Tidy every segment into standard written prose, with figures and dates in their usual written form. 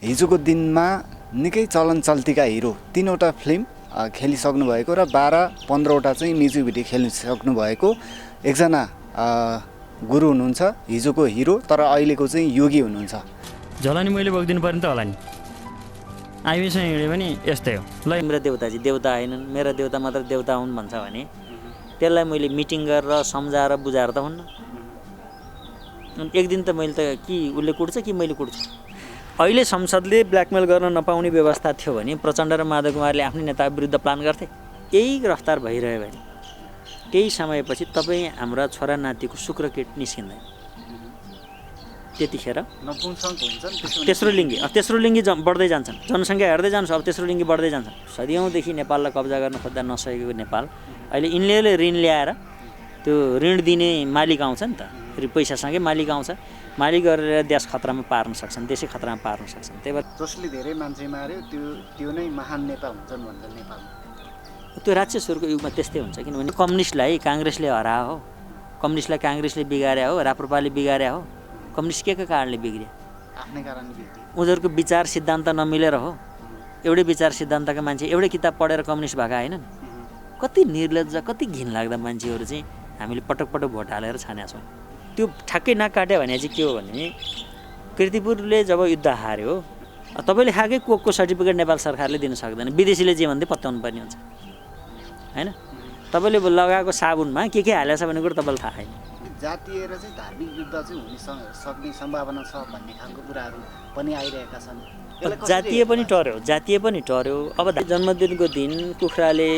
हिजोको दिनमा निकै चलन चल्तीका हिरो 3वटा फिल्म खेलिसक्नु भएको र 12-15वटा चाहिँ म्युजिक भिडियो खेलिसक्नु भएको एकजना गुरु हुनुहुन्छ। हिजोको हिरो तर अहिलेको चाहिँ योगी हुनुहुन्छ। झोला नि मैले बोकिदिनु पर्ने त होला नि। आइमीसँग हिँड्यो भने यस्तै हो। ल मेरा देउताजी देउता होइनन्, मेरा देउता मात्र देउता हुन् भन्छ भने त्यसलाई मैले मिटिङ गरेर सम्झाएर बुझाएर त हुन्न। एक दिन त मैले त कि उसले कुट्छ कि मैले कुट्छु। अहिले संसदले ब्ल्याकमेल गर्न नपाउने व्यवस्था थियो भने प्रचण्ड र माधव कुमारले आफ्नै नेता विरुद्ध प्लान गर्थे। यही रफ्तार भइरह्यो भने केही समयपछि तपाईँ हाम्रा छोरा नातिको शुक्रकिट निस्किँदैन। त्यतिखेर तेस्रो लिङ्गी बढ्दै जान्छन्, जनसङ्ख्या हेर्दै जान्छ। अब तेस्रो लिङ्गी बढ्दै जान्छन्। सदियौँदेखि नेपाललाई कब्जा गर्न खोज्दा नसकेको नेपाल अहिले यिनले ऋण ल्याएर त्यो ऋण दिने मालिक आउँछ नि त, फेरि पैसासँगै मालिक आउँछ। मालिक गरेर देश खतरामा पार्न सक्छन्, देशै खतरामा पार्न सक्छन्। त्यही भएर जसले धेरै मान्छे मार्यो त्यो नै महान नेता हुन्छन् भन्छ नेपालमा। त्यो राक्षसहरूको युगमा त्यस्तै हुन्छ। किनभने कम्युनिस्टलाई काङ्ग्रेसले हरायो हो, कम्युनिस्टलाई काङ्ग्रेसले बिगार्या हो, राप्रपाले बिगार्या हो। कम्युनिस्ट के कारणले बिग्रियो? आफ्नै कारणले बिग्रियो। उनीहरूको विचार सिद्धान्त नमिलेर हो। एउटै विचार सिद्धान्तका मान्छे एउटै किताब पढेर कम्युनिस्ट भएका होइनन्। कति निर्लज्ज, कति घिनलाग्दा मान्छेहरू चाहिँ हामीले पटक पटक भोट हालेर छानेका छौँ। त्यो ठ्याक्कै नाक काट्यो भने चाहिँ के हो भने कीर्तिपुरले जब युद्ध हार्यो तपाईँले खाएकै कोकको सर्टिफिकेट नेपाल सरकारले दिन सक्दैन, विदेशीले जे भन्दै पत्याउनु पर्ने हुन्छ होइन। तपाईँले लगाएको साबुनमा के हालेको छ भन्ने कुरो तपाईँलाई थाहा छैन। जातीय र चाहिँ धार्मिक युद्ध चाहिँ हुन सक्ने सम्भावना छ भन्ने खालको कुराहरू पनि आइरहेका छन्। जातीय पनि टर्यो। अब जन्मदिनको दिन कुखुराले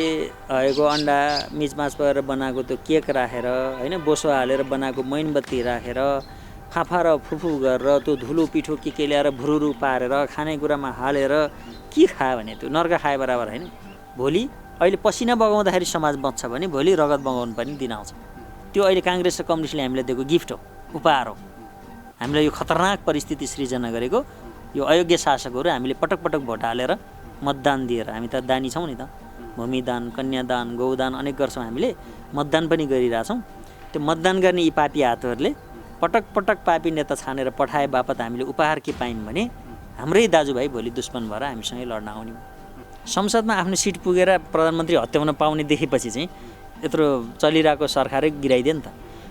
भएको अन्डा मिचमाच गरेर बनाएको त्यो केक राखेर होइन, बोसो हालेर बनाएको मैनबत्ती राखेर फाफा र फुफु गरेर त्यो धुलो पिठो के ल्याएर भुरुरु पारेर खानेकुरामा हालेर के खायो भने त्यो नर्क खाए बराबर होइन। भोलि अहिले पसिना बगाउँदाखेरि समाज बच्छ भने भोलि रगत बगाउनु पनि दिन आउँछ। त्यो अहिले काङ्ग्रेस र कम्युनिस्टले हामीलाई दिएको गिफ्ट हो, उपहार हो। हामीलाई यो खतरनाक परिस्थिति सृजना गरेको यो अयोग्य शासकहरू हामीले पटक पटक भोट हालेर मतदान दिएर, हामी त दानी छौँ नि त, भूमिदान, कन्यादान, गौदान अनेक गर्छौँ। हामीले मतदान पनि गरिरहेछौँ। त्यो मतदान गर्ने यी पापी हातहरूले पटक पटक पापी नेता छानेर पठाए बापत हामीले उपहार के पायौँ भने हाम्रै दाजुभाइ भोलि दुश्मन भएर हामीसँगै लड्न आउने। संसदमा आफ्नो सिट पुगेर प्रधानमन्त्री हत्याउन पाउने देखेपछि चाहिँ यत्रो चलिरहेको सरकारै गिराइदियो नि त।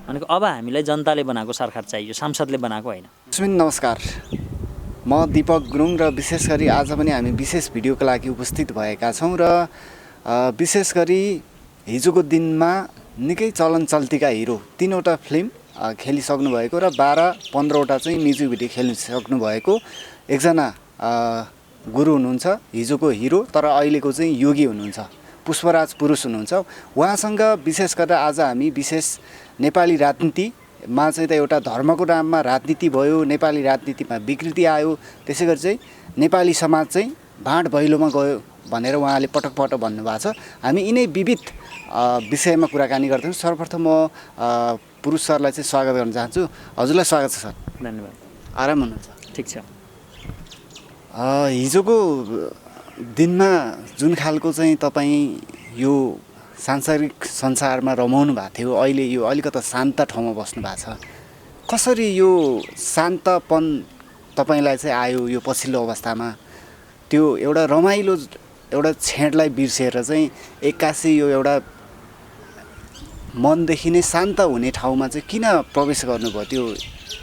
भनेको अब हामीलाई जनताले बनाएको सरकार चाहियो, सांसदले बनाएको होइन। नमस्कार, म दीपक गुरुङ र विशेष गरी आज पनि हामी विशेष भिडियोको लागि उपस्थित भएका छौँ र विशेष गरी हिजोको दिनमा निकै चलन चल्तीका हिरो 3वटा फिल्म खेलिसक्नु भएको र 12-15वटा चाहिँ म्युजिक भिडियो खेलिसक्नु भएको एकजना गुरु हुनुहुन्छ। हिजोको हिरो तर अहिलेको चाहिँ योगी हुनुहुन्छ, पुष्पराज पुरुष हुनुहुन्छ। उहाँसँग विशेष गरेर आज हामी विशेष नेपाली राजनीतिमा चाहिँ त एउटा धर्मको नाममा राजनीति भयो, नेपाली राजनीतिमा विकृति आयो, त्यसै गरी चाहिँ नेपाली समाज चाहिँ भाँड भैलोमा गयो भनेर उहाँले पटक पटक भन्नुभएको छ। हामी यिनै विविध विषयमा कुराकानी गर्छौँ। सर्वप्रथम म पुरुष सरलाई चाहिँ स्वागत गर्न चाहन्छु। हजुरलाई स्वागत छ सर। धन्यवाद। आराम हुनुहुन्छ? ठिक छ। हिजोको दिनमा जुन खालको चाहिँ तपाईँ यो सांसारिक संसारमा रमाउनु भएको थियो, अहिले यो अलिकता शान्त ठाउँमा बस्नु भएको छ। कसरी यो शान्तपन तपाईँलाई चाहिँ आयो यो पछिल्लो अवस्थामा? त्यो एउटा रमाइलो एउटा छेडलाई बिर्सेर चाहिँ एक्कासी यो एउटा मनदेखि नै शान्त हुने ठाउँमा चाहिँ किन प्रवेश गर्नुभयो?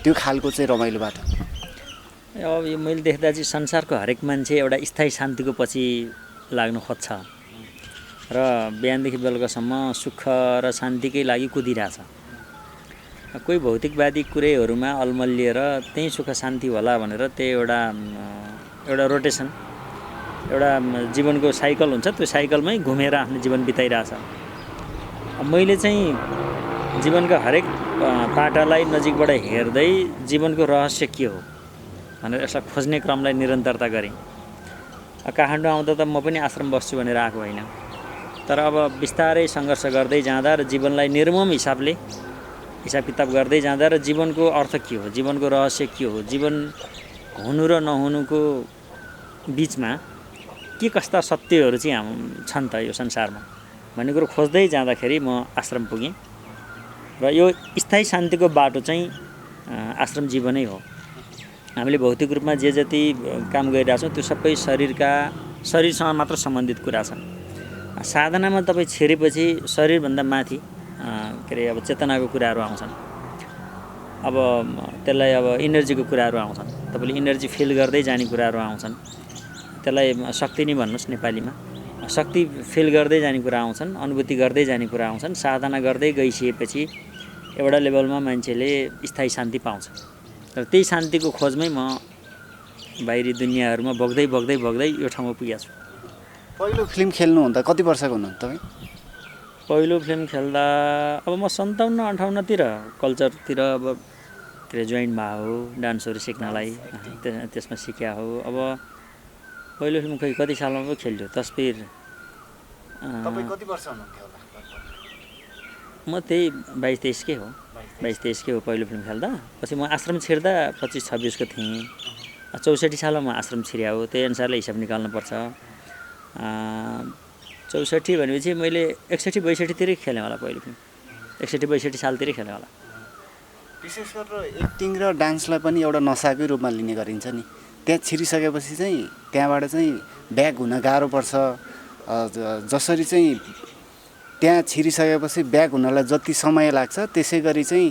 त्यो खालको चाहिँ रमाइलो बाटो। अब यो मैले देख्दा चाहिँ संसारको हरेक मान्छे एउटा स्थायी शान्तिको पछि लाग्नु खोज्छ र बिहानदेखि बेलुकासम्म सुख र शान्तिकै लागि कुदिरहेछ। कोही भौतिकवादी कुरैहरूमा अल्मलिएर त्यही सुख शान्ति होला भनेर त्यही एउटा रोटेसन, एउटा जीवनको साइकल हुन्छ, त्यो साइकलमै घुमेर आफ्नो जीवन बिताइरहेछ। मैले चाहिँ जीवनका हरेक पाटालाई नजिकबाट हेर्दै जीवनको रहस्य के हो भनेर यसलाई खोज्ने क्रमलाई निरन्तरता गरेँ। काठमाडौँ आउँदा त म पनि आश्रम बस्छु भनेर आएको होइन, तर अब बिस्तारै सङ्घर्ष गर्दै जाँदा र जीवनलाई निर्मम हिसाब किताब गर्दै जाँदा र जीवनको अर्थ के हो, जीवनको रहस्य के हो, जीवन हुनु र नहुनुको बिचमा के कस्ता सत्यहरू चाहिँ छन् त यो संसारमा भन्ने कुरो खोज्दै जाँदाखेरि म आश्रम पुगेँ र यो स्थायी शान्तिको बाटो चाहिँ आश्रम जीवनै हो। हामीले भौतिक रूपमा जे जति काम गरिरहेछौँ त्यो सबै शरीरसँग मात्र सम्बन्धित कुरा छन्। साधनामा तपाईँ छिरेपछि शरीरभन्दा माथि के अरे अब चेतनाको कुराहरू आउँछन्। अब त्यसलाई अब इनर्जीको कुराहरू आउँछन्। तपाईँले इनर्जी फिल गर्दै जाने कुराहरू आउँछन्। त्यसलाई शक्ति नै भन्नुहोस् नेपालीमा। शक्ति फिल गर्दै जाने कुरा आउँछन्, अनुभूति गर्दै जाने कुरा आउँछन्। साधना गर्दै गइसकेपछि एउटा लेभलमा मान्छेले स्थायी शान्ति पाउँछ। तर त्यही शान्तिको खोजमै म बाहिरी दुनियाँहरूमा बग्दै यो ठाउँमा पुगेको छु। पहिलो फिल्म खेल्नुहुँदा कति वर्षको हुनुहुन्थ्यो तपाईँ? पहिलो फिल्म खेल्दा अब म 57-58तिर कल्चरतिर अब ग्रेजुएट भए हो, डान्सहरू सिक्नलाई त्यसमा सिक्या हो। अब पहिलो फिल्म खै कति सालमा पो खेल्यो तस्बिर। तपाईँ कति वर्ष हुनुहुन्थ्यो होला? म त्यही 22-23 हो। 22-23 हो पहिलो फिल्म खेल्दा। पछि म आश्रम छिर्दा 25-26 को थिएँ। 64 सालमा म आश्रम छिर्या हो। त्यही अनुसारले हिसाब निकाल्नुपर्छ। 64 भनेपछि मैले 61-62 तिरै खेलेँ होला पहिलो फिल्म। 61-62 सालतिरै खेलेँ होला। विशेष गरेर एक्टिङ र डान्सलाई पनि एउटा नसाकै रूपमा लिने गरिन्छ नि। त्यहाँ छिरिसकेपछि चाहिँ त्यहाँबाट चाहिँ ब्याक हुन गाह्रो पर्छ। जसरी चाहिँ त्यहाँ छिरिसकेपछि ब्याक हुनलाई जति समय लाग्छ त्यसै गरी चाहिँ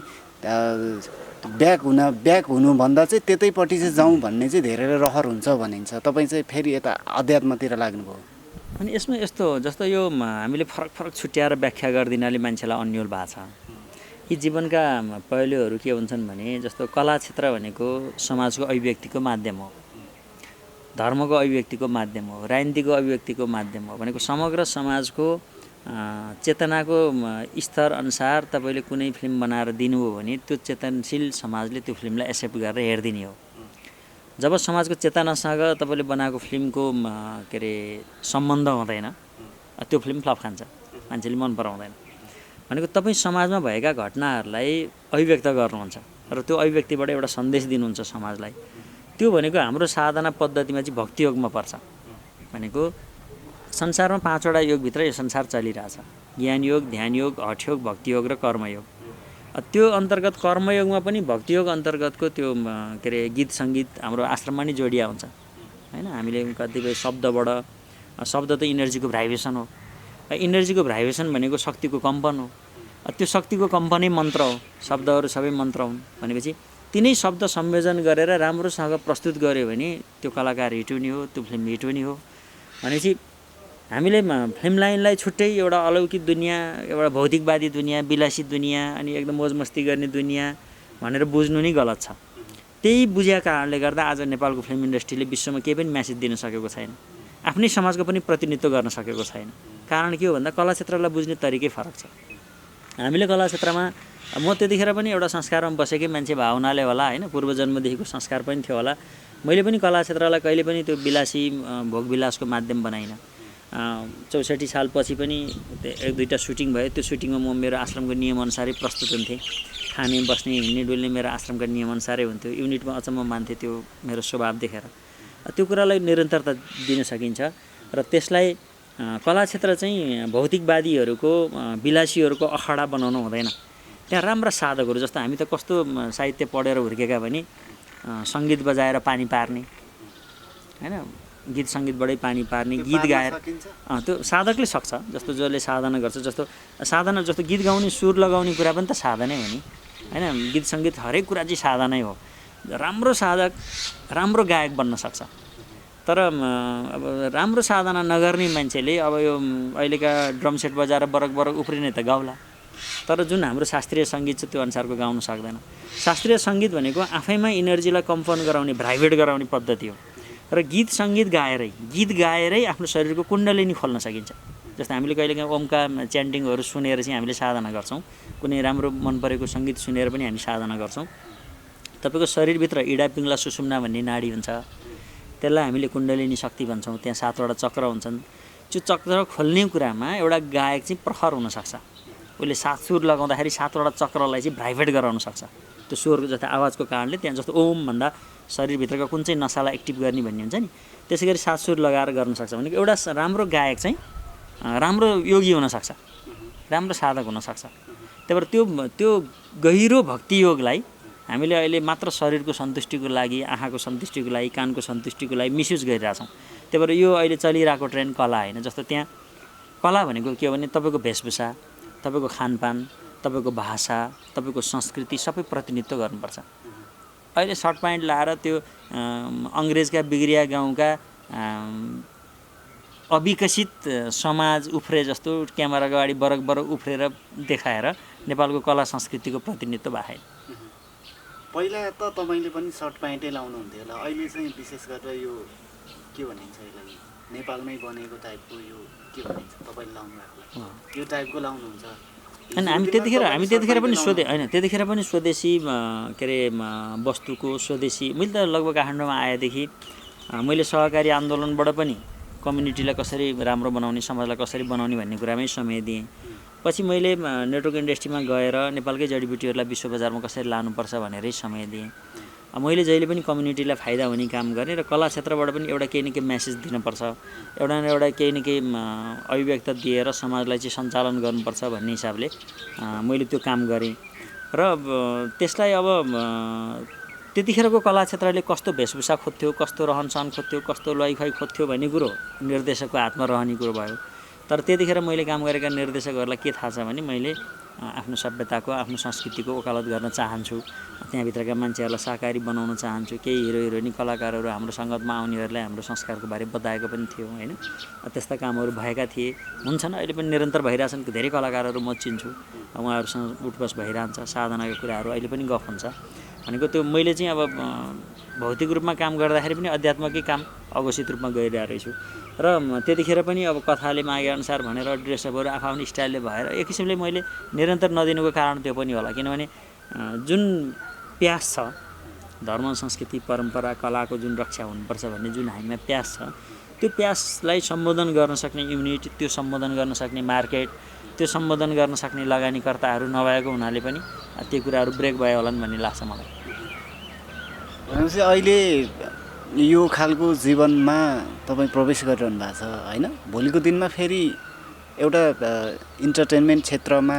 ब्याक हुनुभन्दा चाहिँ त्यतैपट्टि चाहिँ जाउँ भन्ने चाहिँ धेरै रहर हुन्छ भनिन्छ। तपाईँ चाहिँ फेरि यता अध्यात्मतिर लाग्नुभयो। अनि यसमा यस्तो हो, जस्तो यो हामीले फरक छुट्याएर व्याख्या गरिदिनाले मान्छेलाई अन्यल भएको छ। यी जीवनका पहलुहरू के हुन्छन् भने जस्तो कला क्षेत्र भनेको समाजको अभिव्यक्तिको माध्यम हो, धर्मको अभिव्यक्तिको माध्यम हो, राजनीतिको अभिव्यक्तिको माध्यम हो। भनेको समग्र समाजको चेतनाको स्तर अनुसार तपाईँले कुनै फिल्म बनाएर दिनुभयो भने त्यो चेतनशील समाजले त्यो फिल्मलाई एक्सेप्ट गरेर हेरिदिने हो। जब समाजको चेतनासँग तपाईँले बनाएको फिल्मको के अरे सम्बन्ध हुँदैन त्यो फिल्म फ्लप खान्छ, मान्छेले मन पराउँदैन। भनेको तपाईँ समाजमा भएका घटनाहरूलाई अभिव्यक्त गर्नुहुन्छ र त्यो अभिव्यक्तिबाट एउटा सन्देश दिनुहुन्छ समाजलाई। त्यो भनेको हाम्रो साधना पद्धतिमा चाहिँ भक्ति योगमा पर्छ। भनेको संसारमा 5वटा योगभित्र यो संसार चलिरहेछ। ज्ञान योग, ध्यान योग, हठ योग, भक्ति योग र कर्मयोग। त्यो अन्तर्गत कर्मयोगमा पनि भक्ति योग अन्तर्गतको त्यो के अरे गीत सङ्गीत हाम्रो आश्रममा नै जोडिया हुन्छ हैन। हामीले कतिपय शब्द त इनर्जीको भाइब्रेसन हो। इनर्जीको भाइब्रेसन भनेको शक्तिको कम्पन हो। त्यो शक्तिको कम्पनै मन्त्र हो। शब्दहरू सबै मन्त्र हुन् भनेपछि तिनै शब्द संयोजन गरेर राम्रोसँग प्रस्तुत गर्यो भने त्यो कलाकार हिट हुने हो, त्यो फिल्म हिट हुने हो। भनेपछि हामीले फिल्म लाइनलाई छुट्टै एउटा अलौकिक दुनियाँ, एउटा भौतिकवादी दुनियाँ, विलासी दुनियाँ अनि एकदम मोजमस्ती गर्ने दुनियाँ भनेर बुझ्नु नै गलत छ। त्यही बुझेका कारणले गर्दा आज नेपालको फिल्म इन्डस्ट्रीले विश्वमा केही पनि म्यासेज दिन सकेको छैन, आफ्नै समाजको पनि प्रतिनिधित्व गर्न सकेको छैन। कारण के हो भन्दा कला क्षेत्रलाई बुझ्ने तरिकै फरक छ। हामीले कला क्षेत्रमा म त्यतिखेर पनि एउटा संस्कारमा बसेकै मान्छे भए हुनाले होला हैन, पूर्वजन्मदेखिको संस्कार पनि थियो होला। मैले पनि कला क्षेत्रलाई कहिले पनि त्यो विलासी भोगविलासको माध्यम बनाइनँ। 64 सालपछि पनि 1-2टा सुटिङ भयो। त्यो सुटिङमा म मेरो आश्रमको नियमअनुसारै प्रस्तुत हुन्थेँ। खाने बस्ने हिँड्ने डुल्ने मेरो आश्रमका नियमअनुसारै हुन्थ्यो। युनिटमा अचम्म मान्थे त्यो मेरो स्वभाव देखेर। त्यो कुरालाई निरन्तरता दिन सकिन्छ र त्यसलाई कला क्षेत्र चाहिँ भौतिकवादीहरूको विलासीहरूको अखाडा बनाउनु हुँदैन। त्यहाँ राम्रा साधकहरू, जस्तो हामी त कस्तो साहित्य पढेर हुर्केका भने सङ्गीत बजाएर पानी पार्ने हैन, गीत सङ्गीतबाटै पानी पार्ने, गीत गाएर त्यो साधकले सक्छ। जस्तो जसले साधना गर्छ, जस्तो गीत गाउने, सुर लगाउने कुरा पनि त साधनै हो नि हैन। गीत सङ्गीत हरेक कुरा चाहिँ साधनै हो। राम्रो साधक राम्रो गायक बन्न सक्छ। तर अब राम्रो साधना नगर्ने मान्छेले अब यो अहिलेका ड्रम सेट बजाएर बरक उफ्रिने त गाउला, तर जुन हाम्रो शास्त्रीय सङ्गीत छ त्यो अनुसारको गाउन सक्दैन। शास्त्रीय सङ्गीत भनेको आफैमा इनर्जीलाई कम्पन गराउने, भाइब्रेट गराउने पद्धति हो। र गीत सङ्गीत गाएरै आफ्नो शरीरको कुण्डलिनी खोल्न सकिन्छ। जस्तो हामीले कहिलेकाहीँ ओमका च्यान्टिङहरू सुनेर चाहिँ हामीले साधना गर्छौँ। कुनै राम्रो मन परेको सङ्गीत सुनेर पनि हामी साधना गर्छौँ। तपाईँको शरीरभित्र इडा पिङ्गला सुषुम्ना भन्ने नाडी हुन्छ, त्यसलाई हामीले कुण्डलिनी शक्ति भन्छौँ। त्यहाँ 7वटा चक्र हुन्छन्। त्यो चक्र खोल्ने कुरामा एउटा गायक चाहिँ प्रखर हुनसक्छ। उसले 7 सुर लगाउँदाखेरि 7वटा चक्रलाई चाहिँ भाइब्रेट गराउन सक्छ। त्यो स्वर जस्तै आवाजको कारणले त्यहाँ जस्तो ओम भन्दा शरीरभित्रका कुन चाहिँ नसालाई एक्टिभ गर्ने भन्ने हुन्छ नि, त्यसै गरी 7 सुर लगाएर गर्न सक्छ। भनेको एउटा राम्रो गायक चाहिँ राम्रो योगी हुनसक्छ, राम्रो साधक हुनसक्छ। त्यही भएर त्यो गहिरो भक्ति योगलाई हामीले अहिले मात्र शरीरको सन्तुष्टिको लागि, आँखाको सन्तुष्टिको लागि, कानको सन्तुष्टिको लागि मिसयुज गरिरहेछौँ। त्यही भएर यो अहिले चलिरहेको ट्रेन्ड कला होइन। जस्तो त्यहाँ कला भनेको के हो भने तपाईँको वेशभूषा, तपाईँको खानपान, तपाईँको भाषा, तपाईँको संस्कृति सबै प्रतिनिधित्व गर्नुपर्छ। अहिले सर्ट प्यान्ट लाएर त्यो अङ्ग्रेजका बिग्रिया गाउँका अविकसित समाज उफ्रे जस्तो क्यामेराको अगाडि बरक बरक उफ्रेर देखाएर नेपालको कला संस्कृतिको प्रतिनिधित्व भएन। पहिला त तपाईँले पनि सर्ट प्यान्टै लाउनुहुन्थ्यो होला, अहिले चाहिँ विशेष गरेर यो के भनिन्छ यसलाई नेपालमै बनेको टाइपको यो के भनिन्छ तपाईँले लाउनु भएको यो टाइपको लाउनुहुन्छ। होइन हामी त्यतिखेर पनि त्यतिखेर पनि स्वदेशी के अरे वस्तुको स्वदेशी मैले त लगभग काठमाडौँमा आएदेखि मैले सहकारी आन्दोलनबाट पनि कम्युनिटीलाई कसरी राम्रो बनाउने, समाजलाई कसरी बनाउने भन्ने कुरामै समय दिएँ। पछि मैले नेटवर्क इन्डस्ट्रीमा गएर नेपालकै जडीबुटीहरूलाई विश्व बजारमा कसरी लानुपर्छ भनेरै समय दिएँ। मैले जहिले पनि कम्युनिटीलाई फाइदा हुने काम गरेँ र कला क्षेत्रबाट पनि एउटा केही न केही मेसेज दिनुपर्छ, एउटा न एउटा केही न केही अभिव्यक्त दिएर समाजलाई चाहिँ सञ्चालन गर्नुपर्छ भन्ने हिसाबले मैले त्यो काम गरेँ। र त्यसलाई अब त्यतिखेरको कला क्षेत्रले कस्तो वेशभूषा खोज्थ्यो, कस्तो रहनसहन खोज्थ्यो, कस्तो लयखै खोज्थ्यो भन्ने कुरो निर्देशकको हातमा रहने कुरो भयो। तर त्यतिखेर मैले काम गरेका निर्देशकहरूलाई के थाहा छ भने मैले आफ्नो सभ्यताको, आफ्नो संस्कृतिको वकालत गर्न चाहन्छु, त्यहाँभित्रका मान्छेहरूलाई शाकाहारी बनाउन चाहन्छु। केही हिरो हिरोइनी कलाकारहरू हाम्रो सङ्गतमा आउनेहरूलाई हाम्रो संस्कारको बारे बताएको पनि थियो होइन। त्यस्ता कामहरू भएका थिए, हुन्छन्, अहिले पनि निरन्तर भइरहेछन्। धेरै कलाकारहरू म चिन्छु, उहाँहरूसँग उठबस भइरहन्छ, साधनाका कुराहरू अहिले पनि गफ हुन्छ भनेको। त्यो मैले चाहिँ अब भौतिक रूपमा काम गर्दाखेरि पनि अध्यात्मकै काम अघोषित रूपमा गरिरहेको रहेछु। र त्यतिखेर पनि अब कथाले मागेअनुसार भनेर ड्रेसअपहरू आफ्नो स्टाइलले भएर एक किसिमले मैले निरन्तर नदिनुको कारण त्यो पनि होला। किनभने जुन प्यास छ धर्म, संस्कृति, परम्परा, कलाको जुन रक्षा हुनुपर्छ भन्ने जुन हामीमा प्यास छ, त्यो प्यासलाई सम्बोधन गर्न सक्ने युनिट, त्यो सम्बोधन गर्न सक्ने मार्केट, त्यो सम्बोधन गर्न सक्ने लगानीकर्ताहरू नभएको हुनाले पनि त्यो कुराहरू ब्रेक भयो होलान् भन्ने लाग्छ मलाई। भनेपछि अहिले यो खालको जीवनमा तपाईँ प्रवेश गरिरहनु भएको छ होइन। भोलिको दिनमा फेरि एउटा इन्टरटेनमेन्ट क्षेत्रमा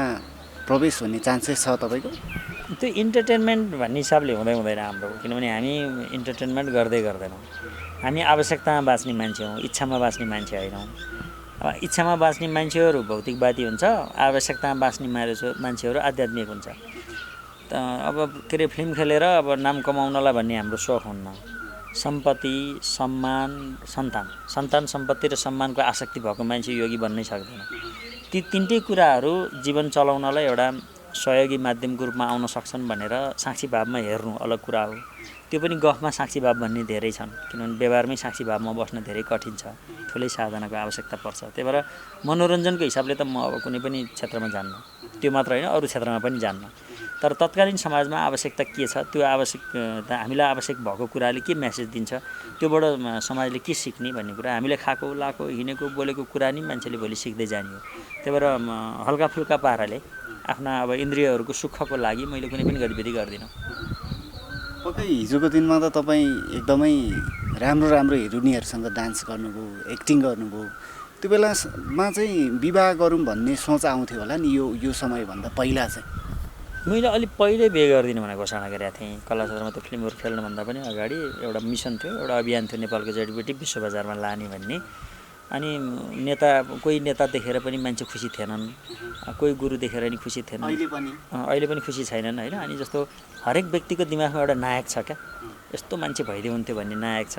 प्रवेश हुने चान्सेस छ तपाईँको? त्यो इन्टरटेनमेन्ट भन्ने हिसाबले हुँदैन हाम्रो, किनभने हामी इन्टरटेनमेन्ट गर्दैनौँ। हामी आवश्यकतामा बाँच्ने मान्छे हौँ, इच्छामा बाँच्ने मान्छे होइनौँ। अब इच्छामा बाँच्ने मान्छेहरू भौतिकवादी हुन्छ, आवश्यकतामा बाँच्ने मान्छेहरू आध्यात्मिक हुन्छ। त अब के अरे फिल्म खेलेर अब नाम कमाउनलाई भन्ने हाम्रो सोख हुन्न। सम्पत्ति, सम्मान, सन्तान, सम्पत्ति र सम्मानको आसक्ति भएको मान्छे योगी बन्नै सक्दैन। ती तिनटै कुराहरू जीवन चलाउनलाई एउटा सहयोगी माध्यमको रूपमा आउन सक्छन् भनेर साक्षी भावमा हेर्नु अलग कुरा हो। त्यो पनि गफमा साक्षी भाव भन्ने धेरै छन्, किनभने व्यवहारमै साक्षी भावमा बस्न धेरै कठिन छ, ठुलै साधनाको आवश्यकता पर्छ। त्यही भएर मनोरञ्जनको हिसाबले त म अब कुनै पनि क्षेत्रमा जान्न, त्यो मात्र होइन अरू क्षेत्रमा पनि जान्न। तर तत्कालीन समाजमा आवश्यकता के छ, त्यो आवश्यकता हामीलाई आवश्यक भएको कुराले के मेसेज दिन्छ, त्योबाट समाजले के सिक्ने भन्ने कुरा हामीले खाएको लाएको हिँडेको बोलेको कुरा नि मान्छेले भोलि सिक्दै जाने हो। त्यही भएर हल्का फुल्का पाराले आफ्ना अब इन्द्रियहरूको सुखको लागि मैले कुनै पनि गतिविधि गर्दिनँ। पक्कै हिजोको दिनमा त तपाईँ एकदमै राम्रो हिरोइनीहरूसँग डान्स गर्नुभयो, एक्टिङ गर्नुभयो। त्यो बेलामा चाहिँ विवाह गरौँ भन्ने सोच आउँथ्यो होला नि यो समयभन्दा पहिला चाहिँ? मैले अलिक पहिल्यै बिहे गर्दिनँ भनेर घोषणा गरेको थिएँ। कला क्षेत्रमा त्यो फिल्महरू खेल्नुभन्दा पनि अगाडि एउटा मिसन थियो, एउटा अभियान थियो नेपालको जडीबुटी विश्व बजारमा लाने भन्ने। अनि कोही नेता देखेर पनि मान्छे खुसी थिएनन्, कोही गुरु देखेर नि खुसी थिएनन्, अहिले पनि खुसी छैनन् होइन। अनि जस्तो हरेक व्यक्तिको दिमागमा एउटा नायक छ क्या, यस्तो मान्छे भइदियो हुन्थ्यो भन्ने नायक छ।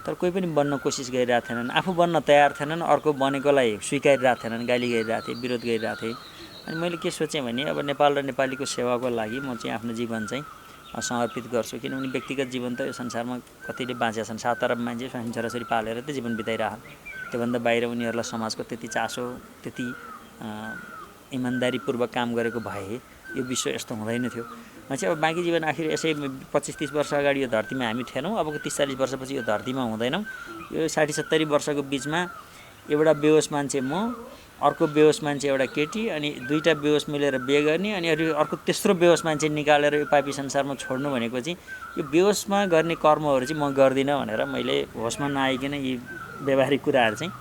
तर कोही पनि बन्न कोसिस गरिरहेको थिएनन्, आफू बन्न तयार थिएनन्, अर्को बनेकोलाई स्वीकारिरहेको थिएनन्, गाली गरिरहेको थिए, विरोध गरिरहेको थिए। अनि मैले के सोचेँ भने अब नेपाल र नेपालीको सेवाको लागि म चाहिँ आफ्नो जीवन चाहिँ समर्पित गर्छु। किनभने व्यक्तिगत जीवन त यो संसारमा कतिले बाँचेका छन्, 7 अरब मान्छे स्वामी छोराछोरी पालेर त जीवन बिताइरहन्। त्योभन्दा बाहिर उनीहरूलाई समाजको त्यति चासो, त्यति इमान्दारीपूर्वक काम गरेको भए यो विश्व यस्तो हुँदैन थियो। मान्छे अब बाँकी जीवन आखिर यसै 25-30 वर्ष अगाडि यो धरतीमा हामी थिएनौँ, अबको 30-40 वर्षपछि यो धरतीमा हुँदैनौँ। यो 60-70 वर्षको बिचमा एउटा बेहोस मान्छे म, अर्को बेहोस मान्छे एउटा केटी, अनि दुईवटा बेहोस मिलेर बिहे गर्ने, अनि अर्को तेस्रो बेहोस मान्छे निकालेर यो पापी संसारमा छोड्नु भनेको चाहिँ यो बेहोसमा गर्ने कर्महरू चाहिँ म गर्दिनँ भनेर मैले होसमा नआइकन यी व्यवहारिक कुराहरू चाहिँ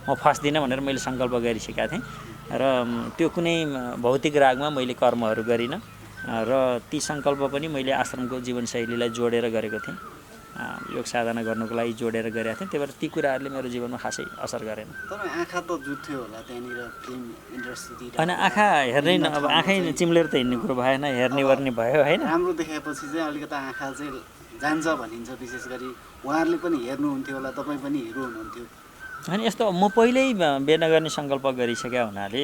म फस्दिनँ भनेर मैले सङ्कल्प गरिसकेका थिएँ। र त्यो कुनै भौतिक रागमा मैले कर्महरू गरिनँ। र ती सङ्कल्प पनि मैले आश्रमको जीवनशैलीलाई जोडेर गरेको थिएँ, योग साधना गर्नुको लागि जोडेर गरेको थिएँ। त्यही भएर ती कुराहरूले मेरो जीवनमा खासै असर गरेन। तर आँखा त जुर्थ्यो होला त्यहाँनिर फिल्म इन्डस्ट्री होइन, आँखा हेर्नै अब आँखै चिम्लेर त हिँड्ने कुरो भएन, हेर्ने गर्ने भयो होइन। राम्रो देखेपछि चाहिँ अलिकति आँखा चाहिँ जान्छ भनिन्छ। विशेष गरी उहाँहरूले पनि हेर्नुहुन्थ्यो होला, तपाईँ पनि हिरो हुनुहुन्थ्यो। अनि यस्तो म पहिल्यै बिहे नगर्ने सङ्कल्प गरिसकेका हुनाले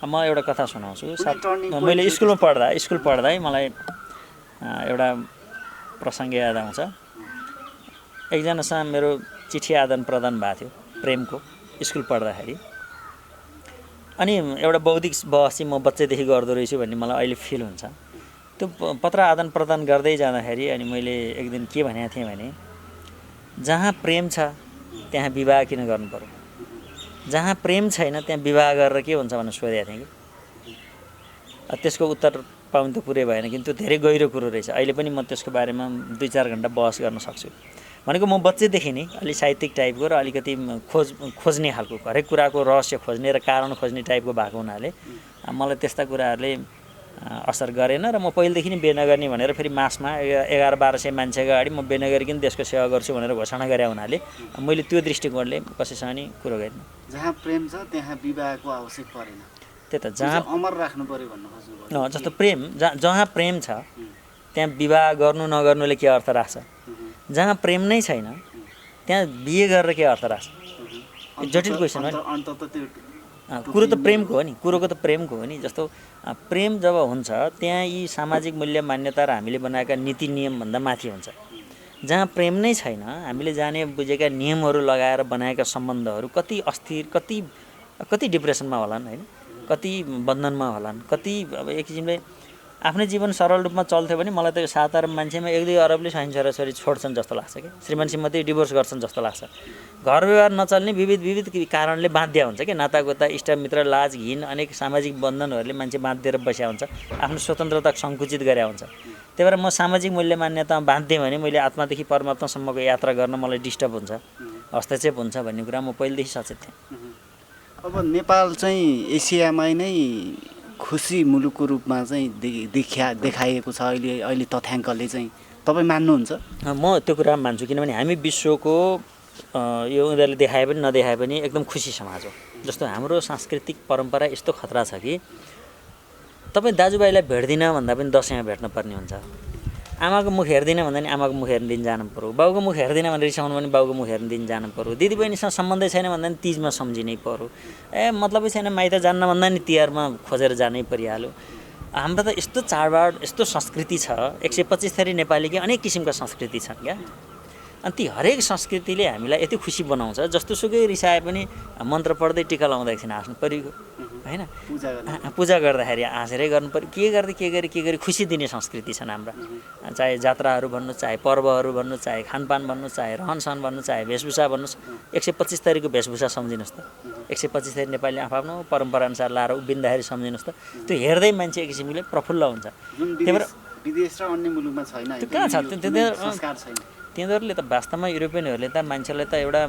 म एउटा कथा सुनाउँछु। मैले स्कुल पढ्दा मलाई एउटा प्रसङ्ग याद आउँछ। एकजनासँग मेरो चिठी आदान प्रदान भएको थियो प्रेमको, स्कुल पढ्दाखेरि। अनि एउटा बौद्धिक बहस चाहिँ म बच्चैदेखि गर्दो रहेछु भन्ने मलाई अहिले फिल हुन्छ। त्यो पत्र आदान प्रदान गर्दै जाँदाखेरि अनि मैले एक दिन के भनेको थिएँ भने, जहाँ प्रेम छ त्यहाँ विवाह किन गर्नु पर्यो, जहाँ प्रेम छैन त्यहाँ विवाह गरेर के हुन्छ भनेर सोधेको थिएँ कि। त्यसको उत्तर पाउनु त पुरै भएन, किन्तु धेरै गहिरो कुरो रहेछ। अहिले पनि म त्यसको बारेमा 2-4 घन्टा बहस गर्न सक्छु। भनेको म बच्चैदेखि नै अलि साहित्यिक टाइपको र अलिकति खोज्ने खालको, हरेक कुराको रहस्य खोज्ने र कारण खोज्ने टाइपको भएको हुनाले मलाई त्यस्ता कुराहरूले असर गरेन। र म पहिलेदेखि नै बिहे नगर्ने भनेर फेरि मासमा 1100-1200 मान्छेको अगाडि म बिहे नगरिकन देशको सेवा गर्छु भनेर घोषणा गरे हुनाले मैले त्यो दृष्टिकोणले कसैसँग नि कुरो गरिनँ। जहाँ प्रेम छ त्यहाँ विवाहको आवश्यक परेन। त्यही त, जहाँ अमर राख्नु पर्यो भन्नु खोज्नुभयो। जस्तो प्रेम, जहाँ प्रेम छ त्यहाँ विवाह गर्नु नगर्नुले के अर्थ राख्छ, जहाँ प्रेम नै छैन त्यहाँ बिहे गरेर के अर्थ राख्छ। जटिल क्वेसन हो नि। कुरो त प्रेमको हो नि, कुरोको त प्रेमको हो नि। जस्तो प्रेम जब हुन्छ त्यहाँ यी सामाजिक मूल्य मान्यता र हामीले बनाएका नीति नियमभन्दा माथि हुन्छ। जहाँ प्रेम नै छैन, हामीले जाने बुझेका नियमहरू लगाएर बनाएका सम्बन्धहरू कति अस्थिर, कति डिप्रेसनमा होलान् होइन, कति बन्धनमा होलान्, कति अब एक किसिमले आफ्नै जीवन सरल रूपमा चल्थ्यो भने मलाई त यो 7 अरब मान्छेमा 1-2 अरबले स्वामी छोराछोरी छोड्छन् जस्तो लाग्छ कि, श्रीमान श्रीमती डिभोर्स गर्छन् जस्तो लाग्छ। घर व्यवहार नचल्ने विविध कारणले बाध्य हुन्छ कि, नातागोता इष्टमित्र लाज घिन अनेक सामाजिक बन्धनहरूले मान्छे बाँधिएर बस्या हुन्छ, आफ्नो स्वतन्त्रता सङ्कुचित गरे हुन्छ। त्यही भएर म सामाजिक मूल्य मान्यतामा बाँध्थेँ भने मैले आत्मादेखि परमात्मासम्मको यात्रा गर्न मलाई डिस्टर्ब हुन्छ, हस्तक्षेप हुन्छ भन्ने कुरा म पहिलेदेखि सचेत थिएँ। अब नेपाल चाहिँ एसियामै नै खुसी मुलुकको रूपमा चाहिँ देखाइएको छ अहिले तथ्याङ्कले चाहिँ, तपाईँ मान्नुहुन्छ? म त्यो कुरा मान्छु, किनभने हामी विश्वको यो उनीहरूले देखाए पनि नदेखाए पनि एकदम खुसी समाज हो। जस्तो हाम्रो सांस्कृतिक परम्परा यस्तो खतरा छ कि तपाईँ दाजुभाइलाई भेट्दिनँ भन्दा पनि दसैँमा भेट्न पर्ने हुन्छ, आमाको मुख हेर्दिनँ भन्दा पनि आमाको मुख हेर्ने दिन जानु पऱ्यो, बाउको मुख हेर्दिनँ भनेर रिसाउनु भने बाउको मुख हेर्ने दिन जानु पऱ्यो, दिदीबहिनीसँग सम्बन्धै छैन भन्दा पनि तिजमा सम्झिनै पऱ्यो, मतलबै छैन माइत जान्न भन्दा नि तिहारमा खोजेर जानै परिहाल्यो। हाम्रो त यस्तो चाडबाड, यस्तो संस्कृति छ, 125 थरी नेपालीकै अनेक किसिमका संस्कृति छन् क्या। अनि ती हरेक संस्कृतिले हामीलाई यति खुसी बनाउँछ, जस्तोसुकै रिसाए पनि मन्त्र पढ्दै टिका लाउँदाखेरि हाँस्नु पऱ्यो होइन, पूजा गर्दाखेरि हाँसेरै गर्नु पऱ्यो, के गरी खुसी दिने संस्कृति छन् हाम्रा। चाहे जात्राहरू भन्नु, चाहे पर्वहरू भन्नु, चाहे खानपान भन्नु, चाहे रहनसहन भन्नु, चाहे वेशभूषा भन्नुहोस्, 125 थरीको वेशभूषा सम्झिनुहोस् त, 125 थरी नेपाली आफ्नो परम्पराअनुसार लाएर उभिँदाखेरि सम्झिनुहोस् त, त्यो हेर्दै मान्छे एक किसिमले प्रफुल्ल हुन्छ। त्यही भएर विदेश र अन्य मुलुकमा छैन, त्यो कहाँ छ तिनीहरूले त वास्तवमा युरोपियनहरूले त मान्छेलाई त एउटा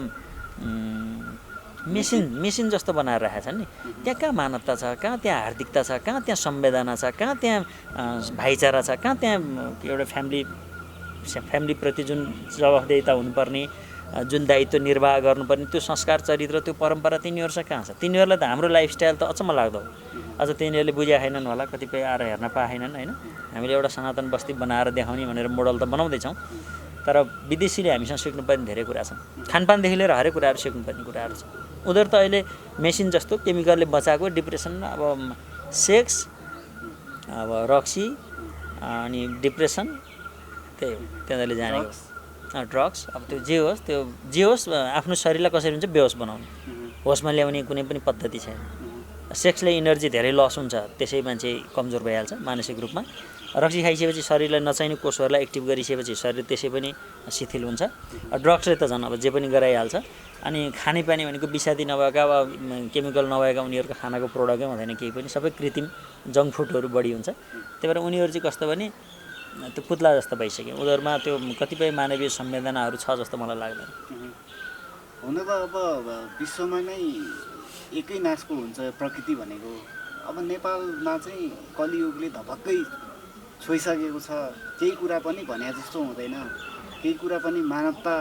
मेसिन जस्तो बनाएर राखेका छन् नि। त्यहाँ कहाँ मानवता छ, कहाँ त्यहाँ हार्दिकता छ, कहाँ त्यहाँ संवेदना छ, कहाँ त्यहाँ भाइचारा छ, कहाँ त्यहाँ एउटा फ्यामिलीप्रति जुन जवाफदेहिता हुनुपर्ने, जुन दायित्व निर्वाह गर्नुपर्ने त्यो संस्कार चरित्र त्यो परम्परा तिनीहरूसँग कहाँ छ। तिनीहरूलाई त हाम्रो लाइफस्टाइल त अचम्म लाग्दो हो, अझ तिनीहरूले बुझेका छैनन् होला, कतिपय आएर हेर्न पाएनन् होइन। हामीले एउटा सनातन बस्ती बनाएर देखाउने भनेर मोडल त बनाउँदैछौँ, तर विदेशीले हामीसँग सिक्नुपर्ने धेरै कुरा छन्, खानपानदेखि लिएर हरेक कुराहरू सिक्नुपर्ने कुराहरू छ। उनीहरू त अहिले मेसिन जस्तो केमिकलले बचाएको डिप्रेसन, अब सेक्स, अब रक्सी अनि डिप्रेसन, त्यही हो तिनीहरूले जानेको, ड्रग्स, अब त्यो जे होस् आफ्नो शरीरलाई कसरी हुन्छ बेहोस बनाउनु, होसमा ल्याउने कुनै पनि पद्धति छैन। सेक्सले इनर्जी धेरै लस हुन्छ, त्यसै मान्छे कमजोर भइहाल्छ मानसिक रूपमा। रक्सी खाइसकेपछि शरीरलाई नचाहिने कोषहरूलाई एक्टिभ गरिसकेपछि शरीर त्यसै पनि शिथिल हुन्छ। ड्रग्सले त झन् अब जे पनि गराइहाल्छ। अनि खानेपानी भनेको विषादी नभएका अब केमिकल नभएका उनीहरूको खानाको प्रोडक्टै हुँदैन केही पनि, सबै कृत्रिम जङ्क फुडहरू बढी हुन्छ। त्यही भएर उनीहरू चाहिँ कस्तो भने त्यो पुत्ला जस्तो भइसक्यो, उनीहरूमा त्यो कतिपय मानवीय संवेदनाहरू छ जस्तो मलाई लाग्दैन। हुन त अब विश्वमा नै एकै नासको हुन्छ प्रकृति भनेको। अब नेपालमा चाहिँ कलियुगले धपक्कै छोइसकेको छ, केही कुरा पनि भने जस्तो हुँदैन, केही कुरा पनि मानवता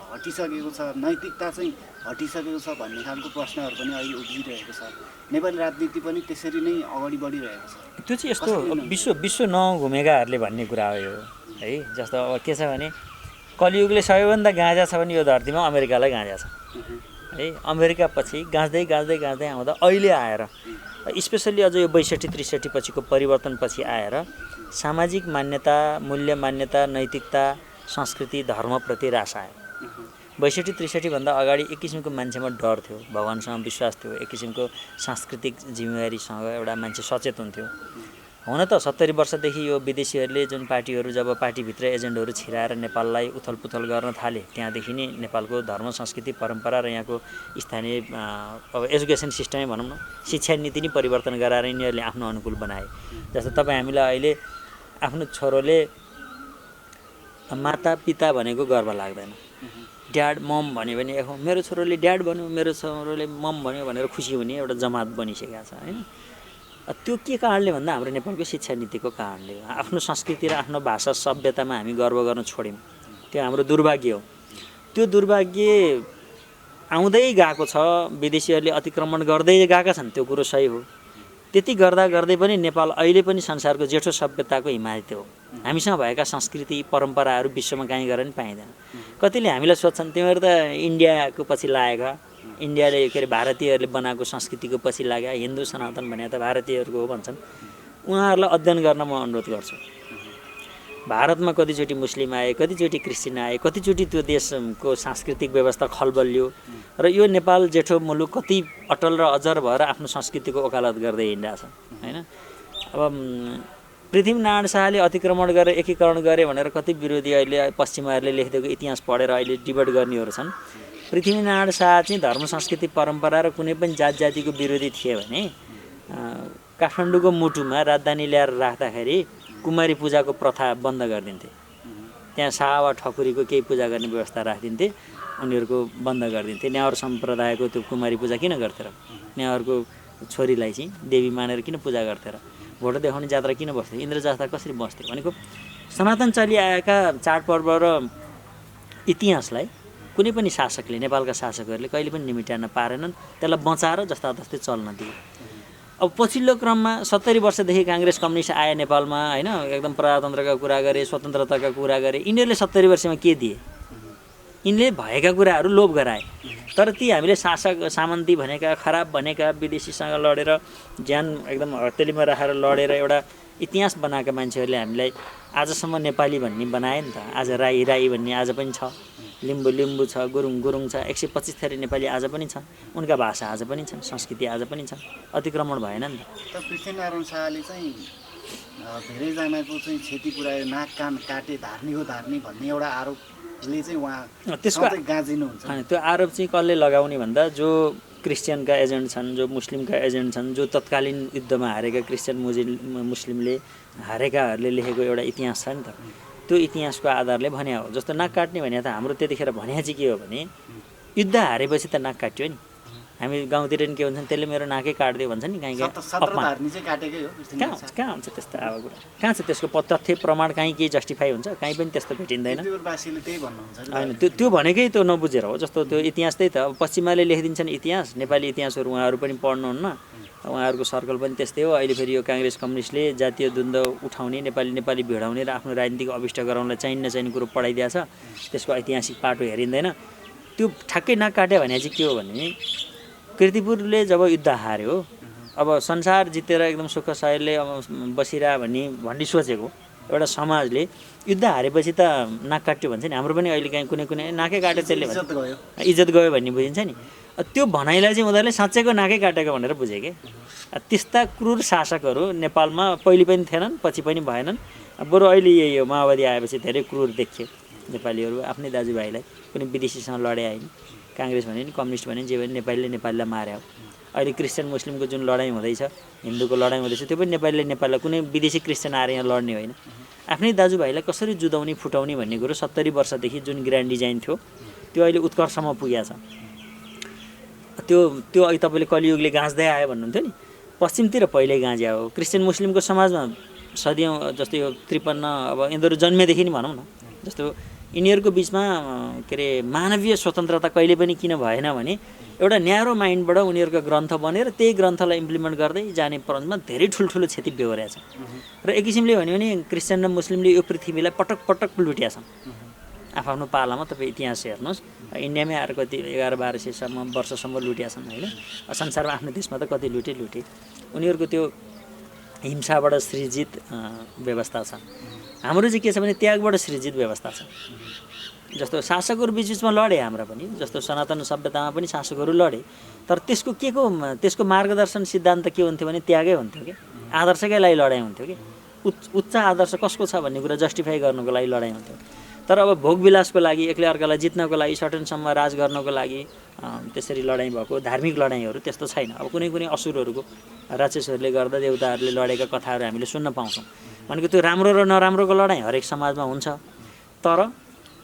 हटिसकेको छ, नैतिकता चाहिँ हटिसकेको छ भन्ने खालको प्रश्नहरू पनि अहिले उब्जिरहेको छ। नेपाली राजनीति पनि त्यसरी नै अगाडि बढिरहेको छ। त्यो चाहिँ यस्तो विश्व नघुमेकाहरूले भन्ने कुरा हो यो है। जस्तो अब के छ भने कलियुगले सबैभन्दा गाँजा छ भने यो धरतीमा अमेरिकालाई गाँजा छ है। अमेरिका पछि गाँच्दै गाँच्दै गाँच्दै आउँदा अहिले आएर स्पेसल्ली अझ यो 62-63 पछिको परिवर्तन पछि आएर सामाजिक मान्यता, मूल्य मान्यता, नैतिकता, संस्कृति, धर्मप्रति रास आयो। 62-63 भन्दा अगाडि एक किसिमको मान्छेमा डर थियो, भगवान्सँग विश्वास थियो, एक किसिमको सांस्कृतिक जिम्मेवारीसँग एउटा मान्छे सचेत हुन्थ्यो। हुन त 70 वर्षदेखि यो विदेशीहरूले जुन पार्टीहरू जब पार्टीभित्र एजेन्टहरू छिराएर नेपाललाई उथलपुथल गर्न थाले, त्यहाँदेखि नै नेपालको धर्म, संस्कृति, परम्परा र यहाँको स्थानीय अब एजुकेसन सिस्टमै भनौँ न, शिक्षा नीति नै परिवर्तन गराएर यिनीहरूले आफ्नो अनुकूल बनाए। जस्तो तपाईँ हामीलाई अहिले आफ्नो छोरोले माता पिता भनेको गर्व लाग्दैन, ड्याड मम भन्यो भने मेरो छोरोले ड्याड भन्यो, मेरो छोरोले मम भन्यो भनेर खुसी हुने एउटा जमात बनिसकेको छ होइन। त्यो के कारणले भन्दा हाम्रो नेपालको शिक्षा नीतिको कारणले हो। आफ्नो संस्कृति र आफ्नो भाषा सभ्यतामा हामी गर्व गर्न छोड्यौँ, त्यो हाम्रो दुर्भाग्य हो। त्यो दुर्भाग्य आउँदै गएको छ, विदेशीहरूले अतिक्रमण गर्दै गएका छन्, त्यो कुरो सही हो। त्यति गर्दा गर्दै पनि नेपाल अहिले पनि संसारको जेठो सभ्यताको हिमायत हो। हामीसँग भएका संस्कृति परम्पराहरू विश्वमा कहीँ गएर पनि पाइँदैन। कतिले हामीलाई सोध्छन् तिमीहरू त इन्डियाको पछि लागेका, इन्डियाले के अरे भारतीयहरूले बनाएको संस्कृतिको पछि लाग्यो, हिन्दू सनातन भने त भारतीयहरूको हो भन्छन्। उहाँहरूलाई अध्ययन गर्न म अनुरोध गर्छु। भारतमा कतिचोटि मुस्लिम आए, कतिचोटि क्रिस्चियन आए, कतिचोटि त्यो देशको सांस्कृतिक व्यवस्था खलबलियो र यो नेपाल जेठो मुलुक कति अटल र अजर भएर आफ्नो संस्कृतिको वकालत गर्दै हिँडिरहेको छ होइन। अब पृथ्वीनारायण शाहले अतिक्रमण गरेर एकीकरण गरे भनेर कति विरोधी अहिले पश्चिमाहरूले लेखिदिएको इतिहास पढेर अहिले डिबेट गर्नेहरू छन्। पृथ्वीनारायण शाह चाहिँ धर्म, संस्कृति, परम्परा र कुनै पनि जातिको विरोधी थिए भने काठमाडौँको मुटुमा राजधानी ल्याएर राख्दाखेरि कुमारी पूजाको प्रथा बन्द गरिदिन्थे। त्यहाँ शाह वा ठकुरीको केही पूजा गर्ने व्यवस्था राखिदिन्थे, उनीहरूको बन्द गरिदिन्थे। नेवार सम्प्रदायको त्यो कुमारी पूजा किन गर्थे र? नेवारको छोरीलाई चाहिँ देवी मानेर किन पूजा गर्थे र? भोटो देखाउने जात्रा किन बस्थ्यो? इन्द्र जात्रा कसरी बस्थ्यो भनेको सनातन चलिआएका चाडपर्व र इतिहासलाई कुनै पनि शासकले, नेपालका शासकहरूले कहिले पनि निमिटान पारेनन्, त्यसलाई बचाएर जस्तातस्तै चल्न दिए। अब पछिल्लो क्रममा 70 वर्षदेखि काङ्ग्रेस कम्युनिस्ट आए नेपालमा होइन, एकदम प्रजातन्त्रका कुरा गरे, स्वतन्त्रताका कुरा गरे। यिनीहरूले 70 वर्षमा के दिए? यिनले भएका कुराहरू लोभ गराए। तर ती हामीले शासक सामन्ती भनेका, खराब भनेका, विदेशीसँग लडेर ज्यान एकदम हत्तेलीमा राखेर लडेर एउटा इतिहास बनाएका मान्छेहरूले हामीलाई आजसम्म नेपाली भन्ने बनाए नि त। आज राई भन्ने आज पनि छ, लिम्बू छ, गुरुङ छ, 125 थरी नेपाली आज पनि छ, उनका भाषा आज पनि छन्, संस्कृति आज पनि छ। अतिक्रमण भएन नि त। पृथ्वीनारायण शाहले चाहिँ धेरैजनाको चाहिँ क्षति पुऱ्यायो, नाक कान काटे, धार्नी भन्ने एउटा आरोपले चाहिँ उहाँ त्यसको गाँजिनुहुन्छ। त्यो आरोप चाहिँ कसले लगाउने भन्दा जो क्रिस्चियनका एजेन्ट छन्, जो मुस्लिमका एजेन्ट छन्, जो तत्कालीन युद्धमा हारेका क्रिस्चियन मुस्लिमले हारेकाहरूले लेखेको एउटा इतिहास छ नि त। त्यो इतिहासको आधारले भने हो। जस्तो नाक काट्ने भने त हाम्रो त्यतिखेर भने चाहिँ के हो भने युद्ध हारेपछि त नाक काट्यो नि। हामी गाउँतिर नि के भन्छन्, त्यसले मेरो नाकै काटिदियो भन्छ नि। कहीँ कहाँ हुन्छ त्यस्तो अब कुरा? कहाँ छ त्यसको तथ्य प्रमाण? कहीँ केही जस्टिफाई हुन्छ? कहीँ पनि त्यस्तो भेटिँदैन होइन। त्यो भनेकै त्यो नबुझेर हो। जस्तो त्यो इतिहास त्यही त। अब पश्चिमाले लेखिदिन्छन् इतिहास, नेपाली इतिहासहरू उहाँहरू पनि पढ्नुहुन्न, उहाँहरूको सर्कल पनि त्यस्तै हो। अहिले फेरि यो काङ्ग्रेस कम्युनिस्टले जातीय द्वन्द्व उठाउने, नेपाली भिडाउने र आफ्नो राजनीतिक अभिष्ट गराउनलाई चाहिने कुरो पढाइदिएछ। त्यसको ऐतिहासिक पाटो हेरिँदैन। त्यो ठ्याक्कै नाक काट्यो भने चाहिँ के हो भने कीर्तिपुरले जब युद्ध हार्यो, अब संसार जितेर एकदम सुख सयले बसिरह भन्ने सोचेको एउटा समाजले युद्ध हारेपछि त नाक काट्यो भन्छ नि। हाम्रो पनि अहिले कहीँ कुनै नाकै काट्यो त्यसले इज्जत गयो भन्ने बुझिन्छ नि। त्यो भनाइलाई चाहिँ उनीहरूले साँच्चैको नाकै काटेको भनेर बुझे कि। त्यस्ता क्रूर शासकहरू नेपालमा पहिले पनि थिएनन्, पछि पनि भएनन्। बरु अहिले यही हो, माओवादी आएपछि धेरै क्रूर देखियो। नेपालीहरू आफ्नै दाजुभाइलाई कुनै विदेशीसँग लडे होइन। काङ्ग्रेस भने नि, कम्युनिस्ट भने जे भने नेपालीलाई मार्यो। अहिले क्रिस्चियन मुस्लिमको जुन लडाइँ हुँदैछ, हिन्दूको लडाइँ हुँदैछ, त्यो पनि नेपाललाई कुनै विदेशी क्रिस्चियन आएर यहाँ लड्ने होइन। आफ्नै दाजुभाइलाई कसरी जुदाउने, फुटाउने भन्ने कुरो 70 वर्षदेखि जुन ग्रान्ड डिजाइन थियो त्यो अहिले उत्कर्षमा पुगेको छ। त्यो अहिले तपाईँले कलियुगले गाँच्दै आयो भन्नुहुन्थ्यो नि, पश्चिमतिर पहिल्यै गाँज्या हो। क्रिस्चियन मुस्लिमको समाजमा सदियौँ जस्तो यो 53 अब यिनीहरू जन्मेदेखि नि भनौँ न, जस्तो यिनीहरूको बिचमा के अरे मानवीय स्वतन्त्रता कहिले पनि किन भएन भने एउटा न्यारो माइन्डबाट उनीहरूको ग्रन्थ बनेर त्यही ग्रन्थलाई इम्प्लिमेन्ट गर्दै जाने प्रबन्धमा धेरै ठुल्ठुलो क्षति बेहोरेको छ। र एक किसिमले भन्यो भने क्रिस्चियन र मुस्लिमले यो पृथ्वीलाई पटक पटक लुटिया छन् आफ्नो पालामा। तपाईँ इतिहास हेर्नुहोस्, इन्डियामै आएर कति 1100-1200 वर्षसम्म लुटिया छन् होइन। संसारमा आफ्नो देशमा त कति लुटे। उनीहरूको त्यो हिंसाबाट सृजित व्यवस्था छ। हाम्रो चाहिँ के छ भने त्यागबाट सृजित व्यवस्था छ। जस्तो शासकहरू बिचबिचमा लडे हाम्रा पनि, जस्तो सनातन सभ्यतामा पनि शासकहरू लडे, तर त्यसको मार्गदर्शन सिद्धान्त के हुन्थ्यो भने त्यागै हुन्थ्यो कि आदर्शकै लागि लडाइँ हुन्थ्यो कि उच्च आदर्श कसको छ भन्ने कुरा जस्टिफाई गर्नको लागि लडाइँ हुन्थ्यो। तर अब भोगविलासको लागि, एक्लै अर्कालाई जित्नको लागि, सर्टेनसम्म राज गर्नको लागि त्यसरी लडाइँ भएको धार्मिक लडाइँहरू त्यस्तो छैन। अब कुनै असुरहरूको राक्षसहरूले गर्दा देवताहरूले लडेका कथाहरू हामीले सुन्न पाउँछौँ। भनेको त्यो राम्रो र नराम्रोको लडाइँ हरेक समाजमा हुन्छ। तर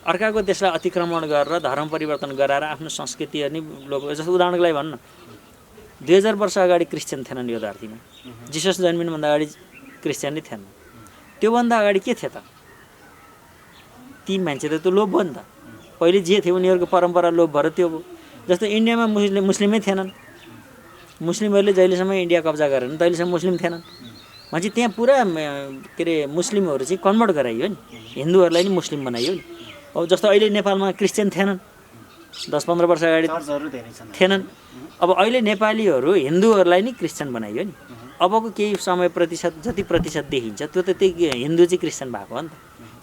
अर्काको देशलाई अतिक्रमण गरेर धर्म परिवर्तन गराएर आफ्नो संस्कृतिहरू नि लोप, जस्तो उदाहरणको लागि भन्नु न, 2000 वर्ष अगाडि क्रिस्चियन थिएनन् यो धरतीमा। जिसस जन्मिनुभन्दा अगाडि क्रिस्चियन नै थिएन। त्योभन्दा अगाडि के थियो त? ती मान्छे त त्यो लोभ भयो नि त। पहिले जे थियो उनीहरूको परम्परा लोभ भएर त्यो भयो। जस्तो इन्डियामा मुस्लिमै थिएनन्। मुस्लिमहरूले जहिलेसम्म इन्डिया कब्जा गरेन तहिलेसम्म मुस्लिम थिएनन्। भनेपछि त्यहाँ पुरा के अरे मुस्लिमहरू चाहिँ कन्भर्ट गराइयो नि, हिन्दूहरूलाई नि मुस्लिम बनाइयो नि। अब जस्तो अहिले नेपालमा क्रिस्चियन थिएनन् 10-15 वर्ष अगाडि थिएनन्। अब अहिले नेपालीहरू हिन्दूहरूलाई नि क्रिस्चियन बनाइयो नि। अबको केही समय जति प्रतिशत देखिन्छ त्यो त त्यही हिन्दू चाहिँ क्रिस्चियन भएको हो नि त।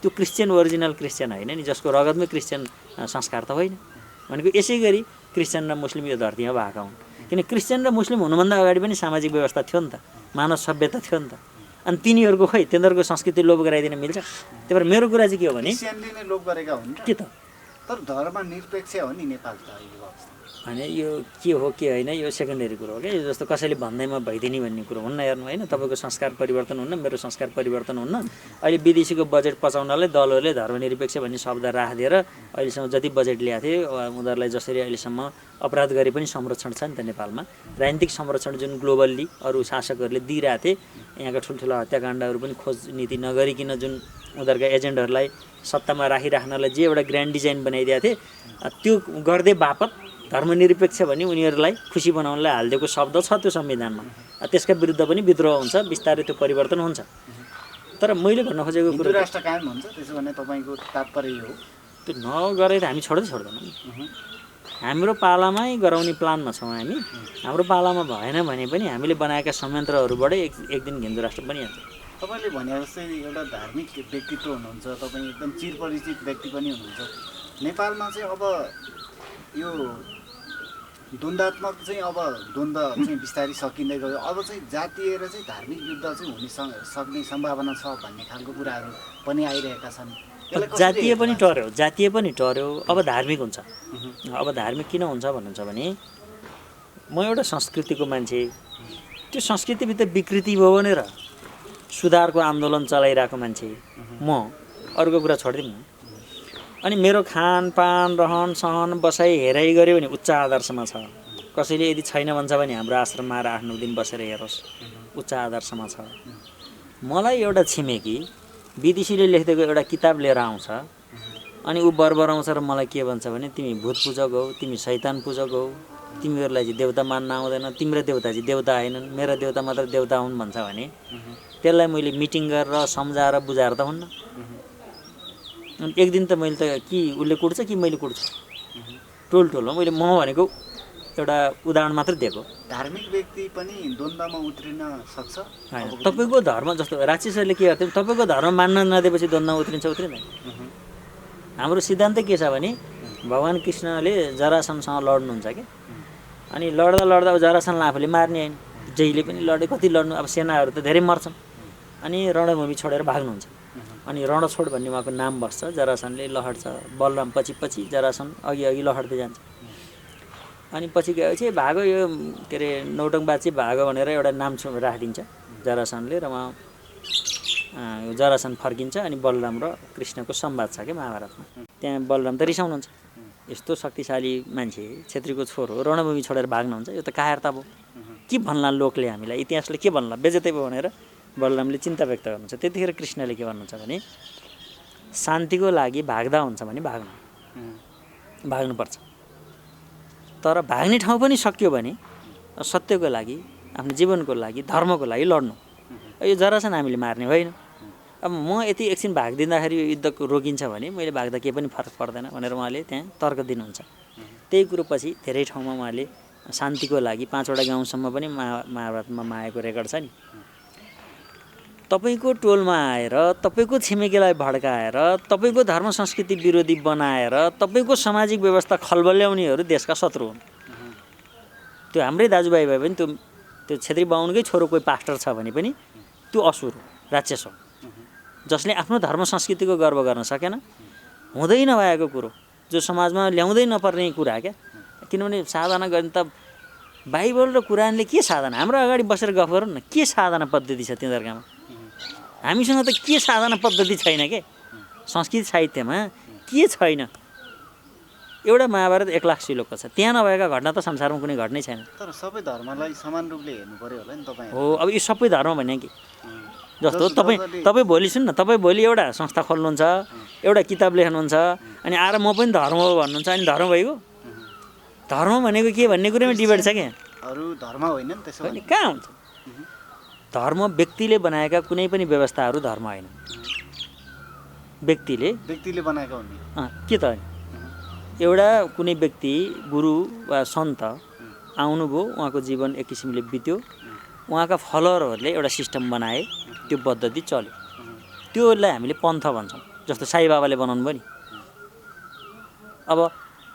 त्यो क्रिस्चियन ओरिजिनल क्रिस्चियन होइन नि, जसको रगतमै क्रिस्चियन संस्कार त होइन। भनेको यसै गरी क्रिस्चियन र मुस्लिम यो धरतीमा भएका हुन्। किन क्रिस्चियन र मुस्लिम हुनुभन्दा अगाडि पनि सामाजिक व्यवस्था थियो नि त, मानव सभ्यता थियो नि त। अनि तिनीहरूको तिनीहरूको संस्कृति लोप गराइदिन मिल्छ? त्यही भएर मेरो कुरा चाहिँ के हो भने लोप गरेका हुन् के त, तर धर्मनिरपेक्ष हो नि नेपाल त अहिलेको अवस्था। होइन यो के हो के होइन यो सेकेन्डरी कुरो हो क्या। यो जस्तो कसैले भन्दैमा भइदिने भन्ने कुरो हुन्न। हेर्नु होइन, तपाईँको संस्कार परिवर्तन हुन्न, मेरो संस्कार परिवर्तन हुन्न। अहिले विदेशीको बजेट पचाउनलाई दलहरूले धर्मनिरपेक्ष भन्ने शब्द राखिदिएर अहिलेसम्म जति बजेट ल्याएको थियो उनीहरूलाई जसरी अहिलेसम्म अपराध गरे पनि संरक्षण छ नि त नेपालमा। राजनीतिक संरक्षण जुन ग्लोबल्ली अरू शासकहरूले दिइरहेको थिए, यहाँका ठुल्ठुला हत्याकाण्डहरू पनि खोज नीति नगरिकन जुन उनीहरूका एजेन्टहरूलाई सत्तामा राखिराख्नलाई जे एउटा ग्रान्ड डिजाइन बनाइदिएको थिए, त्यो गर्दै बापत धर्मनिरपेक्ष भने उनीहरूलाई खुसी बनाउनलाई हालिदिएको शब्द छ त्यो संविधानमा। त्यसका विरुद्ध पनि विद्रोह हुन्छ, बिस्तारै त्यो परिवर्तन हुन्छ। तर मैले भन्न खोजेको कुरो राष्ट्र कायम हुन्छ, त्यसो भने तपाईँको तात्पर्य यो हो? त्यो नगरे त हामी छोड्दैनौँ। हाम्रो पालामै गराउने प्लानमा छौँ हामी। हाम्रो पालामा भएन भने पनि हामीले बनाएका संयन्त्रहरूबाट एक दिन हिन्दू राष्ट्र बनिहाल्छ। तपाईँले भने जस्तै एउटा धार्मिक व्यक्तित्व हुनुहुन्छ, तपाईँ एकदम चिरपरिचित व्यक्ति पनि हुनुहुन्छ। नेपालमा चाहिँ अब यो द्वन्द्वात्मक चाहिँ द्वन्द्व चाहिँ बिस्तारै सकिँदै गयो। अब चाहिँ जातीय र चाहिँ धार्मिक युद्ध चाहिँ हुन सक्ने सम्भावना छ भन्ने खालको कुराहरू पनि आइरहेका छन्। जातीय पनि टर्यो, अब धार्मिक हुन्छ। अब धार्मिक किन हुन्छ भन्नुहुन्छ भने म एउटा संस्कृतिको मान्छे, त्यो संस्कृतिभित्र विकृति भयो भनेर सुधारको आन्दोलन चलाइरहेको मान्छे म, अरूको कुरा छोडिदिउँ न। अनि मेरो खानपान रहन सहन बसाइ हेराइ गऱ्यो भने उच्च आदर्शमा छ। कसैले यदि छैन भन्छ भने हाम्रो आश्रममा आएर 8-9 दिन बसेर हेरोस्, उच्च आदर्शमा छ। मलाई एउटा छिमेकी विदेशीले लेखिदिएको एउटा किताब लिएर आउँछ अनि ऊ बरबराउँछ र मलाई के भन्छ भने तिमी भूत पूजक हौ, तिमी शैतान पूजक हौ, तिमीहरूलाई चाहिँ देवता मान्न आउँदैन, तिम्रो देवता चाहिँ देवता होइनन्, मेरा देवता मात्र देवता हुन् भन्छ भने त्यसलाई मैले मिटिङ गरेर सम्झाएर बुझाएर त हुन्न। एक दिन त मैले त कि उसले कुट्छ कि मैले कुट्छु, टोल हो। मैले म भनेको एउटा उदाहरण मात्र दिएको। धार्मिक व्यक्ति पनि द्वन्द्वमा उत्रिन सक्छ होइन? तपाईँको धर्म जस्तो राक्षसहरूले के गर्थ्यो, तपाईँको धर्म मान्न नदिएपछि द्वन्द्वमा उत्रिँदैन। हाम्रो सिद्धान्त के छ भने भगवान् कृष्णले जरासनसँग लड्नुहुन्छ कि, अनि लड्दा अब जरासनलाई आफूले मार्ने होइन, जहिले पनि लडे, कति लड्नु, अब सेनाहरू त धेरै मर्छन्। अनि रणभूमि छोडेर भाग्नुहुन्छ। अनि रणछोड भन्ने उहाँको नाम बस्छ। जरासनले लहड्छ, बलराम पछि जरासन अघि लहड्दै जान्छ। अनि पछि गएपछि भागो, यो के अरे नौटङ्कबाज चाहिँ भागो भनेर एउटा नाम राखिदिन्छ जरासनले, र उहाँ जरासन फर्किन्छ। अनि बलराम र कृष्णको संवाद छ क्या महाभारतमा। त्यहाँ बलराम त रिसाउनुहुन्छ, यस्तो शक्तिशाली मान्छे क्षेत्रीको छोरो रणभूमि छोडेर भाग्नुहुन्छ, यो त कायरता भयो, के भन्ला लोकले, हामीलाई इतिहासले के भन्ला, बेजेतै भयो भनेर बलरामले चिन्ता व्यक्त गर्नुहुन्छ। त्यतिखेर कृष्णले के भन्नुहुन्छ भने शान्तिको लागि भाग्दा हुन्छ भने भाग्नुपर्छ, तर भाग्ने ठाउँ पनि सक्यो भने सत्यको लागि, आफ्नो जीवनको लागि, धर्मको लागि लड्नु। यो जरासन हामीले मार्ने होइन। अब म यति एकछिन भागिदिँदाखेरि यो युद्ध रोकिन्छ भने मैले भाग्दा केही पनि फरक पर्दैन भनेर उहाँले त्यहाँ तर्क दिनुहुन्छ। त्यही कुरो पछि धेरै ठाउँमा उहाँले शान्तिको लागि 5वटा गाउँसम्म पनि महाभारतमा मागेको रेकर्ड छ नि। तपाईँको टोलमा आएर तपाईँको छिमेकीलाई भड्काएर तपाईँको धर्म संस्कृति विरोधी बनाएर तपाईँको सामाजिक व्यवस्था खलबल्याउनेहरू देशका शत्रु हुन्। त्यो हाम्रै दाजुभाइ भए पनि त्यो क्षेत्री बाहुनकै छोरो कोही पास्टर छ भने पनि त्यो असुर हो, राक्षस हो, जसले आफ्नो धर्म संस्कृतिको गर्व गर्न सकेन। हुँदै नभएको कुरो जो समाजमा ल्याउँदै नपर्ने कुरा क्या। किनभने साधना गर्ने त बाइबल र कुरानले के साधना, हाम्रो अगाडि बसेर गफ गरौँ न, के साधना पद्धति छ तिनीहरूकामा? हामीसँग त के साधना पद्धति छैन के। संस्कृत साहित्यमा के छैन? एउटा महाभारत 1 लाख श्लोकको छ, त्यहाँ नभएका घटना त संसारमा कुनै घट्नै छैन। तर सबै धर्मलाई समान रूपले हेर्नु पर्यो होला नि तपाईँ। हो, अब यो सबै धर्म भने कि जस्तो तपाईँ भोलि सुन्नु न, तपाईँ भोलि एउटा संस्था खोल्नुहुन्छ, एउटा किताब लेख्नुहुन्छ, अनि आएर म पनि धर्म हो भन्नुहुन्छ, अनि धर्म भइगयो? धर्म भनेको के भन्ने कुरामा डिबेट छ क्या। अरू धर्म होइन नि त्यसो भने कहाँ हुन्छ? धर्म व्यक्तिले बनाएका कुनै पनि व्यवस्थाहरू धर्म होइन। व्यक्तिले बनाएका हुन् के त? एउटा कुनै व्यक्ति गुरु वा सन्त आउनुभयो, उहाँको जीवन एक किसिमले बित्यो, उहाँका फलोअरहरूले एउटा सिस्टम बनाए, त्यो पद्धति चल्यो, त्योलाई हामीले पन्थ भन्छौँ। जस्तो साई बाबाले बनाउनु भयो नि। अब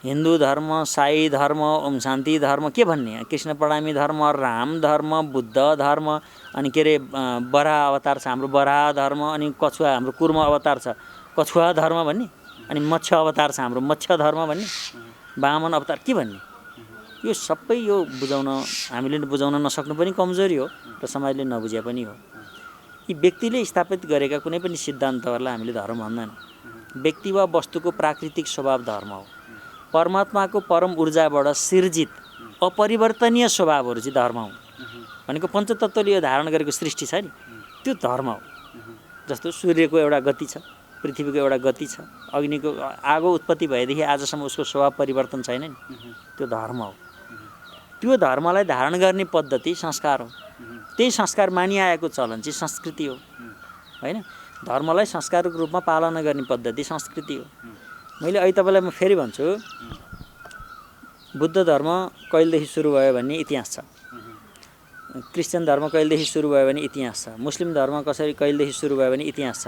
हिन्दू धर्म, साई धर्म, ओम शान्ति धर्म के भन्ने, कृष्ण प्रणामी धर्म, राम धर्म, बुद्ध धर्म, अनि के अरे बराह अवतार छ हाम्रो बराह धर्म, अनि कछुवा हाम्रो कुर्म अवतार छ कछुवा धर्म भन्ने, अनि मत्स्य अवतार छ हाम्रो मत्स्य धर्म भन्ने, वामन अवतार के भन्ने? यो सबै यो बुझाउन हामीले बुझाउन नसक्नु पनि कमजोरी हो र समाजले नबुझे पनि हो। यी व्यक्तिले स्थापित गरेका कुनै पनि सिद्धान्तहरूलाई हामीले धर्म भन्दैन। व्यक्ति वा वस्तुको प्राकृतिक स्वभाव धर्म हो। परमात्माको परम ऊर्जाबाट सिर्जित अपरिवर्तनीय स्वभावहरू चाहिँ धर्म हुन्। भनेको पञ्चतत्त्वले यो धारण गरेको सृष्टि छ नि, त्यो धर्म हो। जस्तो सूर्यको एउटा गति छ, पृथ्वीको एउटा गति छ, अग्निको आगो उत्पत्ति भएदेखि आजसम्म उसको स्वभाव परिवर्तन छैन नि, त्यो धर्म हो। त्यो धर्मलाई धारण गर्ने पद्धति संस्कार हो। त्यही संस्कार मानिआएको चलन चाहिँ संस्कृति हो होइन। धर्मलाई संस्कारको रूपमा पालना गर्ने पद्धति संस्कृति हो। मैले अहिले तपाईँलाई म फेरि भन्छु, बुद्ध धर्म कहिलेदेखि सुरु भयो भन्ने इतिहास छ, क्रिस्चियन धर्म कहिलेदेखि सुरु भयो भने इतिहास छ, मुस्लिम धर्म कसरी कहिलेदेखि सुरु भयो भने इतिहास छ,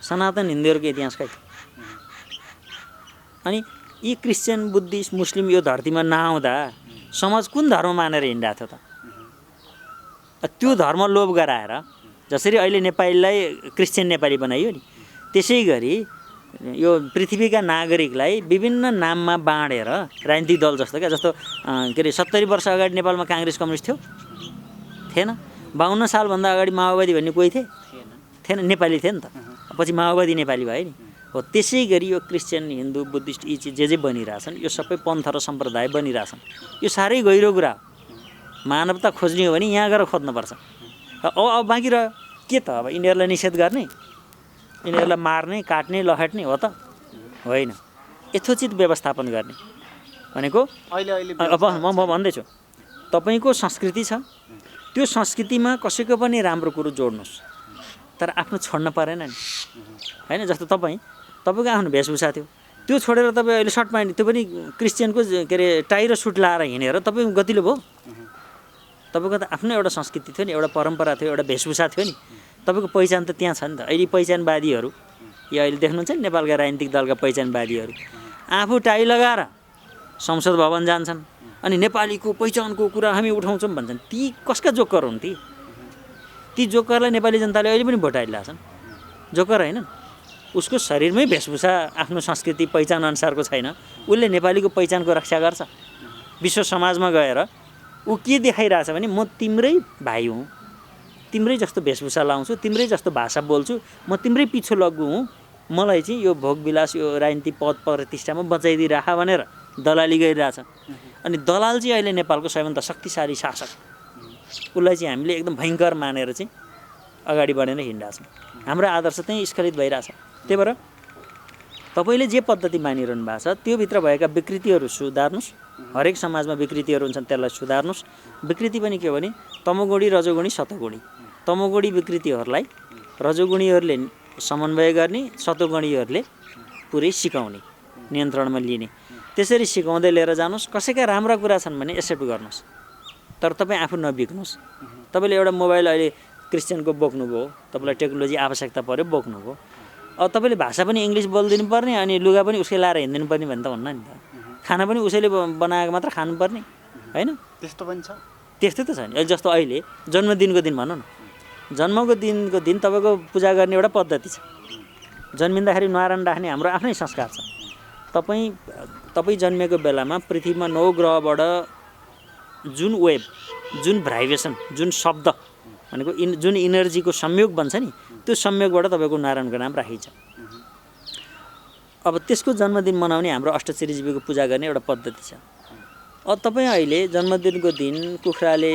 सनातन हिन्दूहरूको इतिहास खै? अनि यी क्रिस्चियन, बुद्धिस्ट, मुस्लिम यो धरतीमा नआउँदा समाज कुन धर्म मानेर हिँडिरहेको थियो त? त्यो धर्म लोभ गराएर जसरी अहिले नेपालीलाई क्रिस्चियन नेपाली बनाइयो नि, त्यसै गरी यो पृथ्वीका नागरिकलाई विभिन्न नाममा बाँडेर राजनीतिक दल जस्तो क्या, जस्तो के अरे 70 वर्ष अगाडि नेपालमा काङ्ग्रेस कम्युनिस्ट थियो? थिएन। 52 सालभन्दा अगाडि माओवादी भन्ने कोही थिएन, नेपाली थिए नि त। पछि माओवादी नेपाली भयो नि। हो, त्यसै गरी यो क्रिस्चियन, हिन्दू, बुद्धिस्ट यी चाहिँ जे बनिरहेछन् यो सबै पन्थ र सम्प्रदाय बनिरहेछन्। यो साह्रै गहिरो कुरा हो। मानवता खोज्ने हो भने यहाँ गएर खोज्नुपर्छ। अब बाँकी रह्यो के त? अब यिनीहरूलाई निषेध गर्ने, यिनीहरूलाई मार्ने, काट्ने, लखेट्ने हो त? होइन। यथोचित व्यवस्थापन गर्ने भनेको अब म भन्दैछु, तपाईँको संस्कृति छ, त्यो संस्कृतिमा कसैको पनि राम्रो कुरो जोड्नुहोस्, तर आफ्नो छोड्न परेन नि होइन। जस्तो तपाईँको आफ्नो वेशभूषा थियो, त्यो छोडेर तपाईँ अहिले सर्ट प्यान्ट, त्यो पनि क्रिस्चियनको के अरे टाई र सुट लाएर हिँडेर तपाईँको गतिलो भयो? तपाईँको त आफ्नो एउटा संस्कृति थियो नि, एउटा परम्परा थियो, एउटा वेशभूषा थियो नि, तपाईँको पहिचान त त्यहाँ छ नि त। अहिले पहिचानवादीहरू, यो अहिले देख्नुहुन्छ नि नेपालका राजनीतिक दलका पहिचानवादीहरू आफू टाई लगाएर संसद भवन जान्छन्, अनि नेपालीको पहिचानको कुरा हामी उठाउँछौँ भन्छन्। ती कसका जोकर हुन्? ती जोकरलाई नेपाली जनताले अहिले पनि भोट हालिरहेछन्। जोकर होइन, उसको शरीरमै वेशभूषा आफ्नो संस्कृति पहिचान अनुसारको छैन, उसले नेपालीको पहिचानको रक्षा गर्छ। विश्व समाजमा गएर ऊ के देखाइरहेछ भने म तिम्रै भाइ हुँ, तिम्रै जस्तो वेशभूषा लाउँछु, तिम्रै जस्तो भाषा बोल्छु, म तिम्रै पिछो लग्गु हुँ, मलाई चाहिँ यो भोगविलास, यो राजनीतिक पद प्रतिष्ठामा बचाइदिइराख भनेर दलाली गरिरहेछ। अनि दलाल चाहिँ अहिले नेपालको सबैभन्दा शक्तिशाली शासक, उसलाई चाहिँ हामीले एकदम भयङ्कर मानेर चाहिँ अगाडि बढेर हिँडिरहेछौँ। हाम्रो आदर्श चाहिँ स्खलित भइरहेछ। त्यही भएर तपाईँले जे पद्धति मानिरहनु भएको छ त्योभित्र भएका विकृतिहरू सुधार्नुहोस्। हरेक समाजमा विकृतिहरू हुन्छन्, त्यसलाई सुधार्नुहोस्। विकृति पनि के हो भने तमोगुणी, रजोगुणी, सतोगुणी। तमोगुणी विकृतिहरूलाई रजोगुणीहरूले समन्वय गर्ने, सतोगुणीहरूले पुरै सिकाउने, नियन्त्रणमा लिने। त्यसरी सिकाउँदै लिएर जानुहोस्। कसैका राम्रा कुरा छन् भने एक्सेप्ट गर्नुहोस्, तर तपाईँ आफू नबिग्नुहोस्। तपाईँले एउटा मोबाइल अहिले क्रिस्चियनको बोक्नुभयो, तपाईँलाई टेक्नोलोजी आवश्यकता पऱ्यो, बोक्नुभयो। अब तपाईँले भाषा पनि इङ्ग्लिस बोलिदिनु पर्ने अनि लुगा पनि उसकै लाएर हिँडिदिनु पर्ने भने त हुन्न नि त। खाना पनि उसैले बनाएको मात्र खानुपर्ने होइन? त्यस्तो पनि छ। त्यस्तै त छ नि। जस्तो अहिले जन्मदिनको दिन भनौँ न, जन्मको दिन तपाईँको पूजा गर्ने एउटा पद्धति छ। जन्मिँदाखेरि न्वारान राख्ने हाम्रो आफ्नै संस्कार छ। तपाईँ जन्मेको बेलामा पृथ्वीमा 9 ग्रहबाट जुन वेभ, जुन भाइब्रेसन, जुन शब्द भनेको जुन इनर्जीको संयोग बन्छ नि, त्यो संयोगबाट तपाईँको नारायणको नाम राखिन्छ। अब त्यसको जन्मदिन मनाउने हाम्रो अष्टचिरजीवीको पूजा गर्ने एउटा पद्धति छ। अब तपाईँ अहिले जन्मदिनको दिन कुखुराले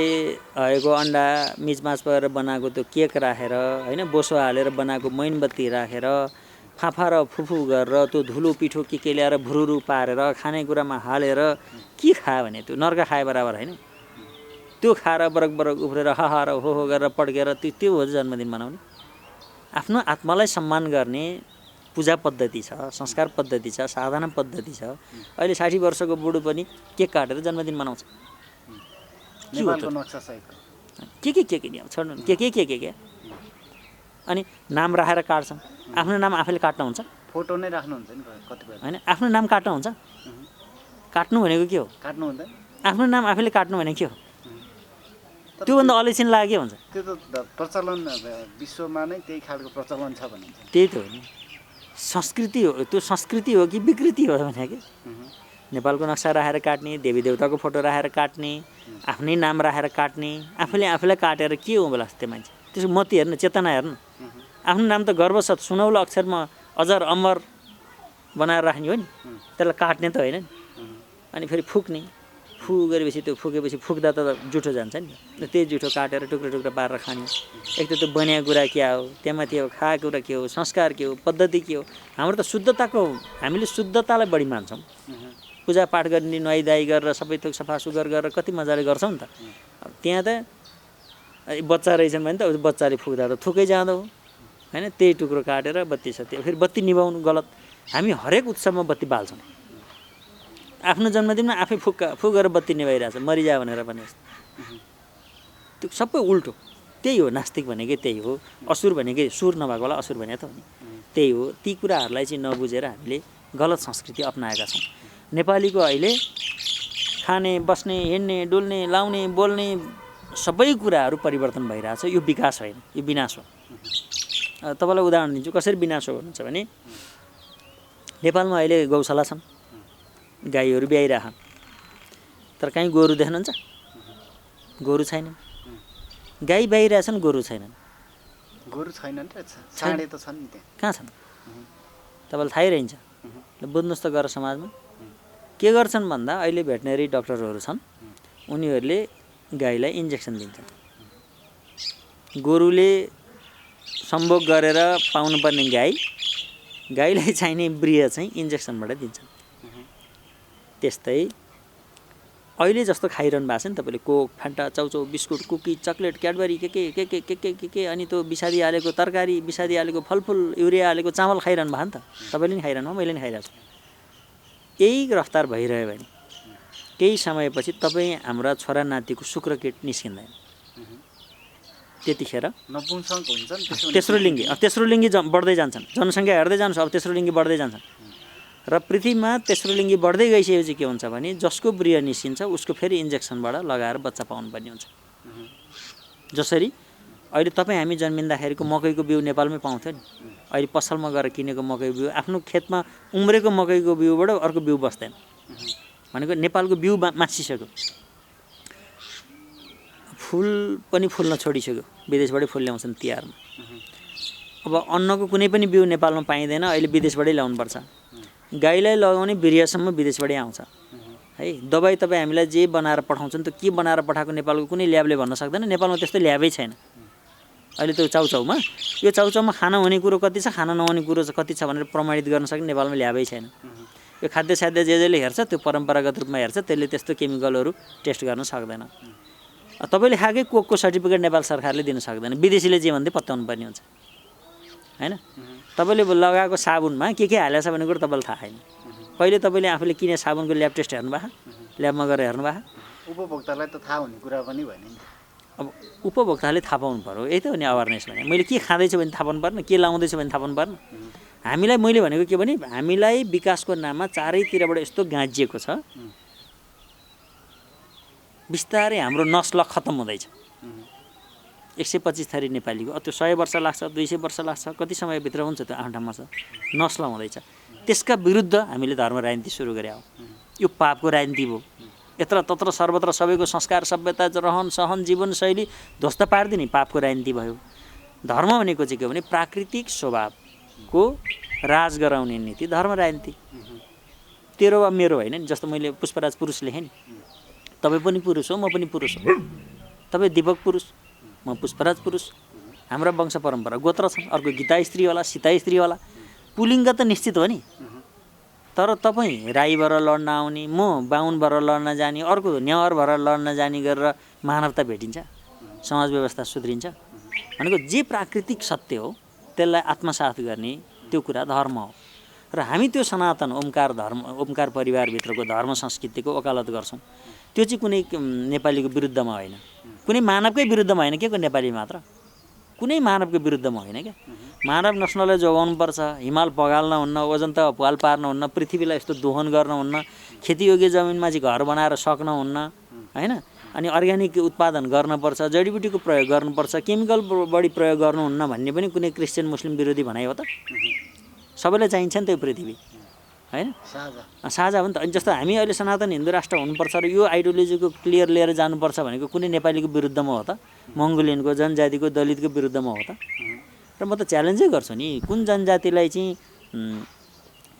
हएको अन्डा मिचमाच गरेर बनाएको त्यो केक राखेर होइन, बोसो हालेर बनाएको मैनबत्ती राखेर, फाफा र फुफु गरेर त्यो धुलो पिठो के ल्याएर भुरुरु पारेर खानेकुरामा हालेर के खायो भने त्यो नर्का खाए बराबर होइन? त्यो खाएर बरक उफ्रेर हाहा र हो गरेर पड्केर त्यो हो जन्मदिन मनाउने। आफ्नो आत्मालाई सम्मान गर्ने पूजा पद्धति छ, संस्कार पद्धति छ, साधना पद्धति छ। अहिले 60 वर्षको बुढो पनि केक काटेर जन्मदिन मनाउँछ। नेपालको नक्सा सहितको के नि अब छोड्नु के अनि नाम राखेर काट्छन्। आफ्नो नाम आफैले काट्न हुन्छ? फोटो नै राख्नुहुन्छ नि कतिपय होइन, आफ्नो नाम काट्न हुन्छ? काट्नु भनेको के हो? काट्नु हुँदैन। आफ्नो नाम आफैले काट्नु भनेको के हो? त्योभन्दा अलैसिन लाग्यो के हुन्छ? त्यो त प्रचलन विश्वमा नै त्यही खालको प्रचलन छ भनिन्छ। त्यही त हो नि। संस्कृति हो त्यो। संस्कृति हो कि विकृति हो भने कि नेपालको नक्सा राखेर काट्ने, देवी देवताको फोटो राखेर काट्ने, आफ्नै नाम राखेर काट्ने, आफूलाई काटेर के हो होला त्यो मान्छे? त्यसको मति हेर्नु, चेतना हेर्नु। आफ्नो नाम त गर्वसाथ सुनौलो अक्षरमा अजर अमर बनाएर राख्ने हो नि, त्यसलाई काट्ने त होइन नि। अनि फेरि फुक्ने, फु गरेपछि त्यो फुकेपछि फुक्दा त जुठो जान्छ नि। त्यही जुठो काटेर टुक्रा टुक्रा पारेर खाने। एक त त्यो बनिया कुरा क्या हो, त्यहाँमाथि अब खाएको कुरा के हो, संस्कार के हो, पद्धति के हो? हाम्रो त शुद्धताको, हामीले शुद्धतालाई बढी मान्छौँ। पूजापाठ गर्ने, नुहाइधुवाइ गरेर सबै थोक सफा सुग्घर गरेर कति मजाले गर्छौँ नि त। अब त्यहाँ त बच्चा रहेछन् भने त बच्चाले फुक्दा त थुकै जाँदो हो होइन? त्यही टुक्रो काटेर बत्ती सत्ती, फेरि बत्ती निभाउनु गलत। हामी हरेक उत्सवमा बत्ती बाल्छौँ। आफ्नो जन्मदिनमा आफै फुकेर बत्ती निभाइरहेछ, मरिजा भनेर भने जस्तो। त्यो सबै उल्टो। त्यही हो नास्तिक भनेकै, त्यही हो असुर भनेकै। सुर नभएको होला असुर भने त हो नि। त्यही हो। ती कुराहरूलाई चाहिँ नबुझेर हामीले गलत संस्कृति अपनाएका छौँ। नेपालीको अहिले खाने, बस्ने, हिँड्ने, डुल्ने, लाउने, बोल्ने सबै कुराहरू परिवर्तन भइरहेछ। यो विकास होइन, यो विनाश हो। तपाईँलाई उदाहरण दिन्छु कसरी विनाश हो भन्नुहुन्छ भने, नेपालमा अहिले गौशाला छन्, गाईहरू ब्याइरहेछन्, तर कहीँ गोरु देख्नुहुन्छ? गोरु छैनन्। गाई ब्याइरहेछन्, गोरु छैनन्। गोरु छैनन् र साँडे त छन् नि त्यहाँ। कहाँ छन्? तपाईँलाई थाहै रहन्छ। बुझ्नुहोस् त गएर समाजमा के गर्छन् भन्दा, अहिले भेटनेरी डक्टरहरू छन्, उनीहरूले गाईलाई इन्जेक्सन दिन्छन्। गोरुले सम्भोग गरेर पाउनुपर्ने गाईलाई चाहिने ब्रिय चाहिँ इन्जेक्सनबाट दिन्छन्। त्यस्तै अहिले जस्तो खाइरहनु भएको छ नि तपाईँले, कोक, फान्टा, चाउचाउ, बिस्कुट, कुकी, चक्लेट, क्याडबरी के अनि त्यो विषादी हालेको तरकारी, विषादी हालेको फलफुल, युरिया हालेको चामल खाइरहनु भएको नि त। तपाईँले नि खाइरहनु भयो, मैले नि खाइरहेको छु। यही रफ्तार भइरह्यो भने केही समयपछि तपाईँ हाम्रा छोरा नातिको शुक्रकीट निस्किँदैन। त्यतिखेर नपुंसक हुन्छन्। तेस्रो लिङ्गी बढ्दै जान्छन्। जनसङ्ख्या हेर्दै जानुहोस्, अब तेस्रो लिङ्गी बढ्दै जान्छन्। र पृथ्वीमा तेस्रो लिङ्गी बढ्दै गइसकेपछि के हुन्छ भने, जसको ब्रिय निस्किन्छ उसको फेरि इन्जेक्सनबाट लगाएर बच्चा पाउनुपर्ने हुन्छ। जसरी अहिले तपाईँ हामी जन्मिँदाखेरिको मकैको बिउ नेपालमै पाउँथ्यो नि। अहिले पसलमा गएर किनेको मकैको बिउ, आफ्नो खेतमा उम्रेको मकैको बिउबाट अर्को बिउ बस्दैन। भनेको नेपालको बिउ मासिसक्यो। फुल पनि फुल्न छोडिसक्यो, विदेशबाटै फुल ल्याउँछन् तिहारमा। अब अन्नको कुनै पनि बिउ नेपालमा पाइँदैन, अहिले विदेशबाटै ल्याउनुपर्छ। गाईलाई लगाउने बिरुवासम्म विदेशबाटै आउँछ है। दबाई तपाईँ हामीलाई जे बनाएर पठाउँछन्, त्यो के बनाएर पठाएको नेपालको कुनै ल्याबले भन्न सक्दैन। नेपालमा त्यस्तो ल्याबै छैन। अहिले त्यो चाउचाउमा यो चाउचाउमा खाना हुने कुरो कति छ खाना नहुने कुरो कति छ भनेर प्रमाणित गर्न सक्ने नेपालमा ल्याएकै छैन। यो खाद्य साध्य जसले हेर्छ त्यो परम्परागत रूपमा हेर्छ, त्यसले त्यस्तो केमिकलहरू टेस्ट गर्न सक्दैन। तपाईँले खाएकै कोकको सर्टिफिकेट नेपाल सरकारले दिन सक्दैन, विदेशीले जे भन्दै पत्याउनु पर्ने हुन्छ हैन। तपाईँले लगाएको साबुनमा के हालेको छ भन्ने कुरो तपाईँलाई थाहा छैन। कहिले तपाईँले आफूले किने साबुनको ल्याब टेस्ट हेर्नुभएको, ल्याबमा गएर हेर्नुभएको? उपभोक्तालाई त थाहा हुने कुरा पनि भएन नि। अब उपभोक्ताले थाहा पाउनु पऱ्यो, यही त हो नि अवेरनेस भने। मैले के खाँदैछु भने थाहा पाउनु पर्ने, के लाउँदैछु भने थाहा पाउनु पर्ने। हामीलाई मैले भनेको के भने हामीलाई विकासको नाममा चारैतिरबाट यस्तो गाँजिएको छ, बिस्तारै हाम्रो नस्ल खत्तम हुँदैछ। 125 थरी नेपालीको त्यो 100 वर्ष लाग्छ, 200 वर्ष लाग्छ, कति समयभित्र हुन्छ त्यो आँठामा छ, नस्ल हुँदैछ। त्यसका विरुद्ध हामीले धर्म राजनीति सुरु गरे हो। यो पापको राजनीति भयो। यत्र तत्र सर्वत्र सबैको संस्कार सभ्यता रहन सहन जीवनशैली ध्वस्त पारिदिने पापको राजनीति भयो। धर्म भनेको चाहिँ के भने प्राकृतिक स्वभावको राज गराउने नीति धर्म राजनीति। तेरो वा मेरो होइन नि। जस्तो मैले पुष्पराज पुरुष लेखेँ नि, तपाईँ पनि पुरुष हो, म पनि पुरुष हो। तपाईँ दीपक पुरुष, म पुष्पराज पुरुष। हाम्रा वंश परम्परा गोत्र छन्। अर्को गीता स्त्री होला, सीता स्त्री होला। पुलिङ्ग त निश्चित हो नि। तर तपाईँ राई भएर लड्न आउने, म बाहुन भएर लड्न जाने, अर्को नेवार भएर लड्न जाने गरेर मानवता भेटिन्छ, समाज व्यवस्था सुध्रिन्छ भनेको जे प्राकृतिक सत्य हो त्यसलाई आत्मसात गर्ने त्यो कुरा धर्म हो। र हामी त्यो सनातन ओमकार धर्म, ओमकार परिवारभित्रको धर्म संस्कृतिको वकालत गर्छौँ। त्यो चाहिँ कुनै नेपालीको विरुद्धमा होइन, कुनै मानवकै विरुद्धमा होइन। के को नेपाली मात्र, कुनै मानवको विरुद्धमा होइन क्या। मानव नस्ललाई जोगाउनुपर्छ, हिमाल पगाल्न हुन्न, ओजन त पाल पार्न हुन्न, पृथ्वीलाई यस्तो दोहन गर्न हुन्न, खेतीयोग्य जमिनमा चाहिँ घर बनाएर सक्न हुन्न होइन। अनि अर्ग्यानिक उत्पादन गर्नुपर्छ, जडीबुटीको प्रयोग गर्नुपर्छ, केमिकल बढी प्रयोग गर्नुहुन्न भन्ने पनि कुनै क्रिस्चियन मुस्लिम विरोधी भनाइ हो त? सबैलाई चाहिन्छ नि त्यो पृथ्वी होइन, साझा हो नि त। अनि जस्तो हामी अहिले सनातन हिन्दू राष्ट्र हुनुपर्छ र यो आइडियोलोजीको क्लियर लिएर जानुपर्छ भनेको कुनै नेपालीको विरुद्धमा हो त? मङ्गोलियनको, जनजातिको, दलितको विरुद्धमा हो त? र म त च्यालेन्जै गर्छु नि, कुन जनजातिलाई चाहिँ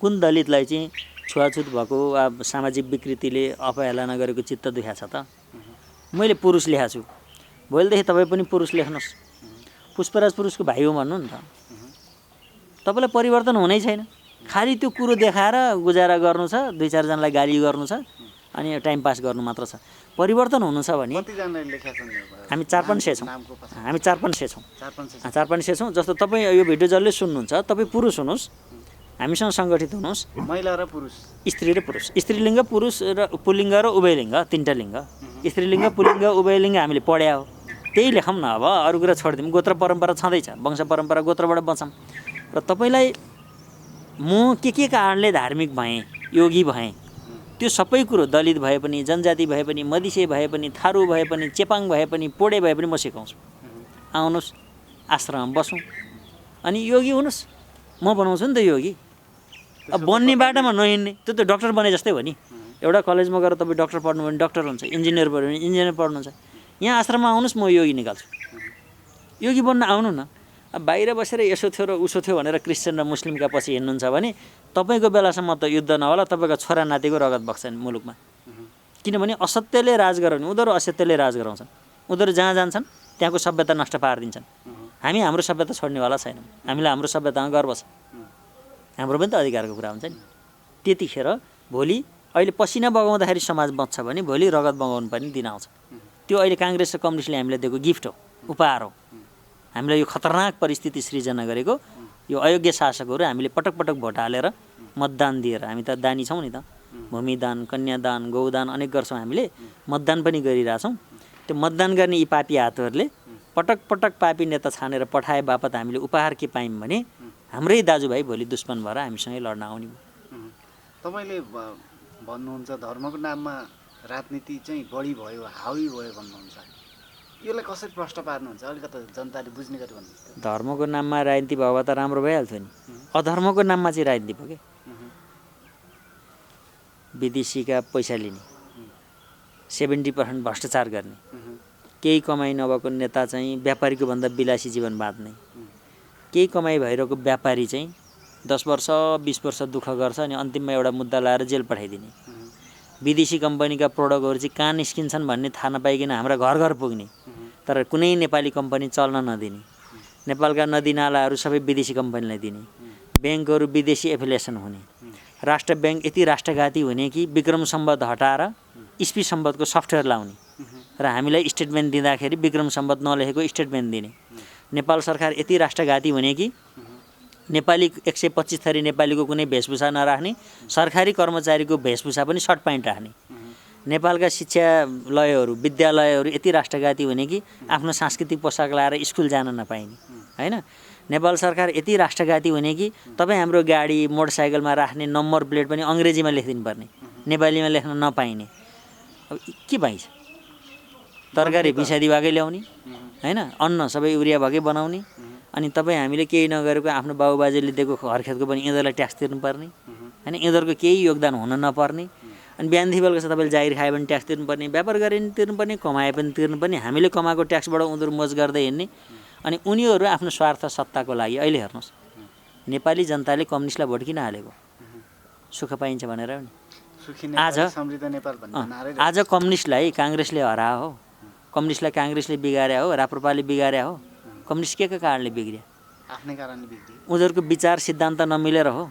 कुन दलितलाई चाहिँ छुवाछुत भएको सामाजिक विकृतिले अपहेलना गरेको चित्त दुखाएको छ त? मैले पुरुष लेखाएको छु, भोलिदेखि तपाईँ पनि पुरुष लेख्नुहोस्। पुष्पराज पुरुषको भाइ हो भन्नु नि त। तपाईँलाई परिवर्तन हुनै छैन, खालि त्यो कुरो देखाएर गुजारा गर्नु छ, 2-4 जनालाई गाली गर्नु छ, अनि टाइम पास गर्नु मात्र छ। परिवर्तन हुनु छ भने हामी 4-5 छौँ। हामी 4-5 छौँ। 4-5 छौँ। जस्तो तपाईँ यो भिडियो जसले सुन्नुहुन्छ तपाईँ पुरुष हुनुहोस्, हामीसँग सङ्गठित हुनुहोस्। महिला र पुरुष, स्त्री र पुरुष, स्त्रीलिङ्ग पुरुष र पुल्लिङ्ग र उभयलिङ्ग, 3टा लिङ्ग। स्त्रीलिङ्ग पुल्लिङ्ग उभयलिङ्ग हामीले पढ्या हो, त्यही लेखौँ न। अब अरू कुरा छोडिदिउँ, गोत्र परम्परा छँदैछ, वंश परम्परा गोत्रबाट बचाउँ। र तपाईँलाई म के कारणले धार्मिक भएँ, योगी भएँ, त्यो सबै कुरो दलित भए पनि, जनजाति भए पनि, मधिसे भए पनि, थारू भए पनि, चेपाङ भए पनि, पोडे भए पनि म सिकाउँछु। आउनुहोस्, आश्रममा बसौँ, अनि योगी हुनुहोस्। म बनाउँछु नि त योगी। अब बन्ने बाटोमा नहिँड्ने, त्यो त डक्टर बने जस्तै हो नि। एउटा कलेजमा गएर तपाईँ डक्टर पढ्नु भने डक्टर हुन्छ, इन्जिनियर पढ्यो भने इन्जिनियर पढ्नुहुन्छ। यहाँ आश्रममा आउनुहोस्, म योगी निकाल्छु। योगी बन्न आउनु न। अब बाहिर बसेर यसो थियो र उसो थियो भनेर क्रिस्चियन र मुस्लिमका पछि हिँड्नुहुन्छ भने तपाईँको बेलासम्म त युद्ध नहोला, तपाईँको छोरा नातिको रगत बग्छ नि मुलुकमा। किनभने असत्यले राज गराउने, उनीहरू असत्यले राज गराउँछन्। उनीहरू जहाँ जान्छन् त्यहाँको सभ्यता नष्ट पारिदिन्छन्। हामी हाम्रो सभ्यता छोड्नेवाला छैनौँ। हामीलाई हाम्रो सभ्यतामा गर्व छ, हाम्रो पनि त अधिकारको कुरा हुन्छ नि। त्यतिखेर भोलि अहिले पसिना बगाउँदाखेरि समाज बच्छ भने भोलि रगत बगाउनु पनि दिन आउँछ। त्यो अहिले काङ्ग्रेस र कम्युनिस्टले हामीलाई दिएको गिफ्ट हो, उपहार हो। हामीलाई यो खतरनाक परिस्थिति सृजना गरेको यो अयोग्य शासकहरू हामीले पटक पटक भोट हालेर मतदान दिएर, हामी त दानी छौँ नि त, भूमिदान, कन्यादान, गौदान अनेक गर्छौँ। हामीले मतदान पनि गरिरहेछौँ। त्यो मतदान गर्ने यी पापी हातहरूले पटक पटक पापी नेता छानेर पठाए बापत हामीले उपहार के पायौँ भने हाम्रै दाजुभाइ भोलि दुश्मन भएर हामीसँगै लड्न आउने। तपाईँले भन्नुहुन्छ धर्मको नाममा राजनीति चाहिँ बढी भयो, हावी भयो भन्नुहुन्छ। यसलाई कसरी प्रश्न पार्नुहुन्छ? अलिकति जनताले बुझ्ने गरी भन्नुहुन्छ। धर्मको नाममा राजनीति भयो भए त राम्रो भइहाल्थ्यो नि। अधर्मको नाममा चाहिँ राजनीति भयो क्या। विदेशीका पैसा लिने, 70% भ्रष्टाचार गर्ने, केही कमाइ नभएको नेता चाहिँ व्यापारीको भन्दा विलासी जीवन बाँच्ने, केही कमाइ भइरहेको व्यापारी चाहिँ 10 वर्ष 20 वर्ष दुःख गर्छ अनि अन्तिममा एउटा मुद्दा लाएर जेल पठाइदिने, विदेशी कम्पनीका प्रोडक्टहरू चाहिँ कहाँ निस्किन्छन् भन्ने थाहा नपाइकन हाम्रा घर घर पुग्ने तर कुनै नेपाली कम्पनी चल्न नदिने, नेपालका नदीनालाहरू सबै विदेशी कम्पनीलाई दिने, ब्याङ्कहरू विदेशी एफिलिएसन हुने, राष्ट्र ब्याङ्क यति राष्ट्रघाती हुने कि विक्रम सम्वत हटाएर इस्वी सम्वतको सफ्टवेयर लाउने र हामीलाई स्टेटमेन्ट दिँदाखेरि विक्रम सम्वत नलेखेको स्टेटमेन्ट दिने, नेपाल सरकार यति राष्ट्रघाती हुने कि नेपाली 125 थरी नेपालीको कुनै भेषभूषा नराख्ने, सरकारी कर्मचारीको भेषभूषा पनि सर्ट प्यान्ट राख्ने, नेपालका शिक्षालयहरू विद्यालयहरू यति राष्ट्रघाती हुने कि आफ्नो सांस्कृतिक पोसाक लाएर स्कुल जान नपाइने हैन। नेपाल सरकार यति राष्ट्रघाती हुने कि तपाईँ हाम्रो गाडी मोटरसाइकलमा राख्ने नम्बर प्लेट पनि अङ्ग्रेजीमा लेखिदिनु पर्ने, नेपालीमा लेख्न नपाइने। अब के पाइन्छ? तरकारी मिसादी भएकै ल्याउने हैन, अन्न सबै युरिया भएकै बनाउने, अनि तपाईँ हामीले केही नगरेको आफ्नो बाबुबाजेले दिएको घरखेतको पनि यिनीहरूलाई ट्याक्स तिर्नुपर्ने हैन, यिनीहरूको केही योगदान हुन नपर्ने। अनि बिहानदेखि बेलुका तपाईँले जागिर खायो भने ट्याक्स तिर्नुपर्ने, व्यापार गरे पनि तिर्नुपर्ने, कमाए पनि तिर्नुपर्ने, हामीले कमाएको ट्याक्सबाट उनीहरू मोज गर्दै हिँड्ने। अनि उनीहरू आफ्नो स्वार्थ सत्ताको लागि अहिले हेर्नुहोस् नेपाली जनताले कम्युनिस्टलाई भोट किन हालेको? सुख पाइन्छ भनेर नि। आज कम्युनिस्टलाई काङ्ग्रेसले हरायो हो, कम्युनिस्टलाई काङ्ग्रेसले बिगार्या हो, राप्रपाले बिगार्या हो। कम्युनिस्ट के कारणले बिग्रियो? आफ्नै कारणले बिग्रियो। उनीहरूको विचार सिद्धान्त नमिलेर हो।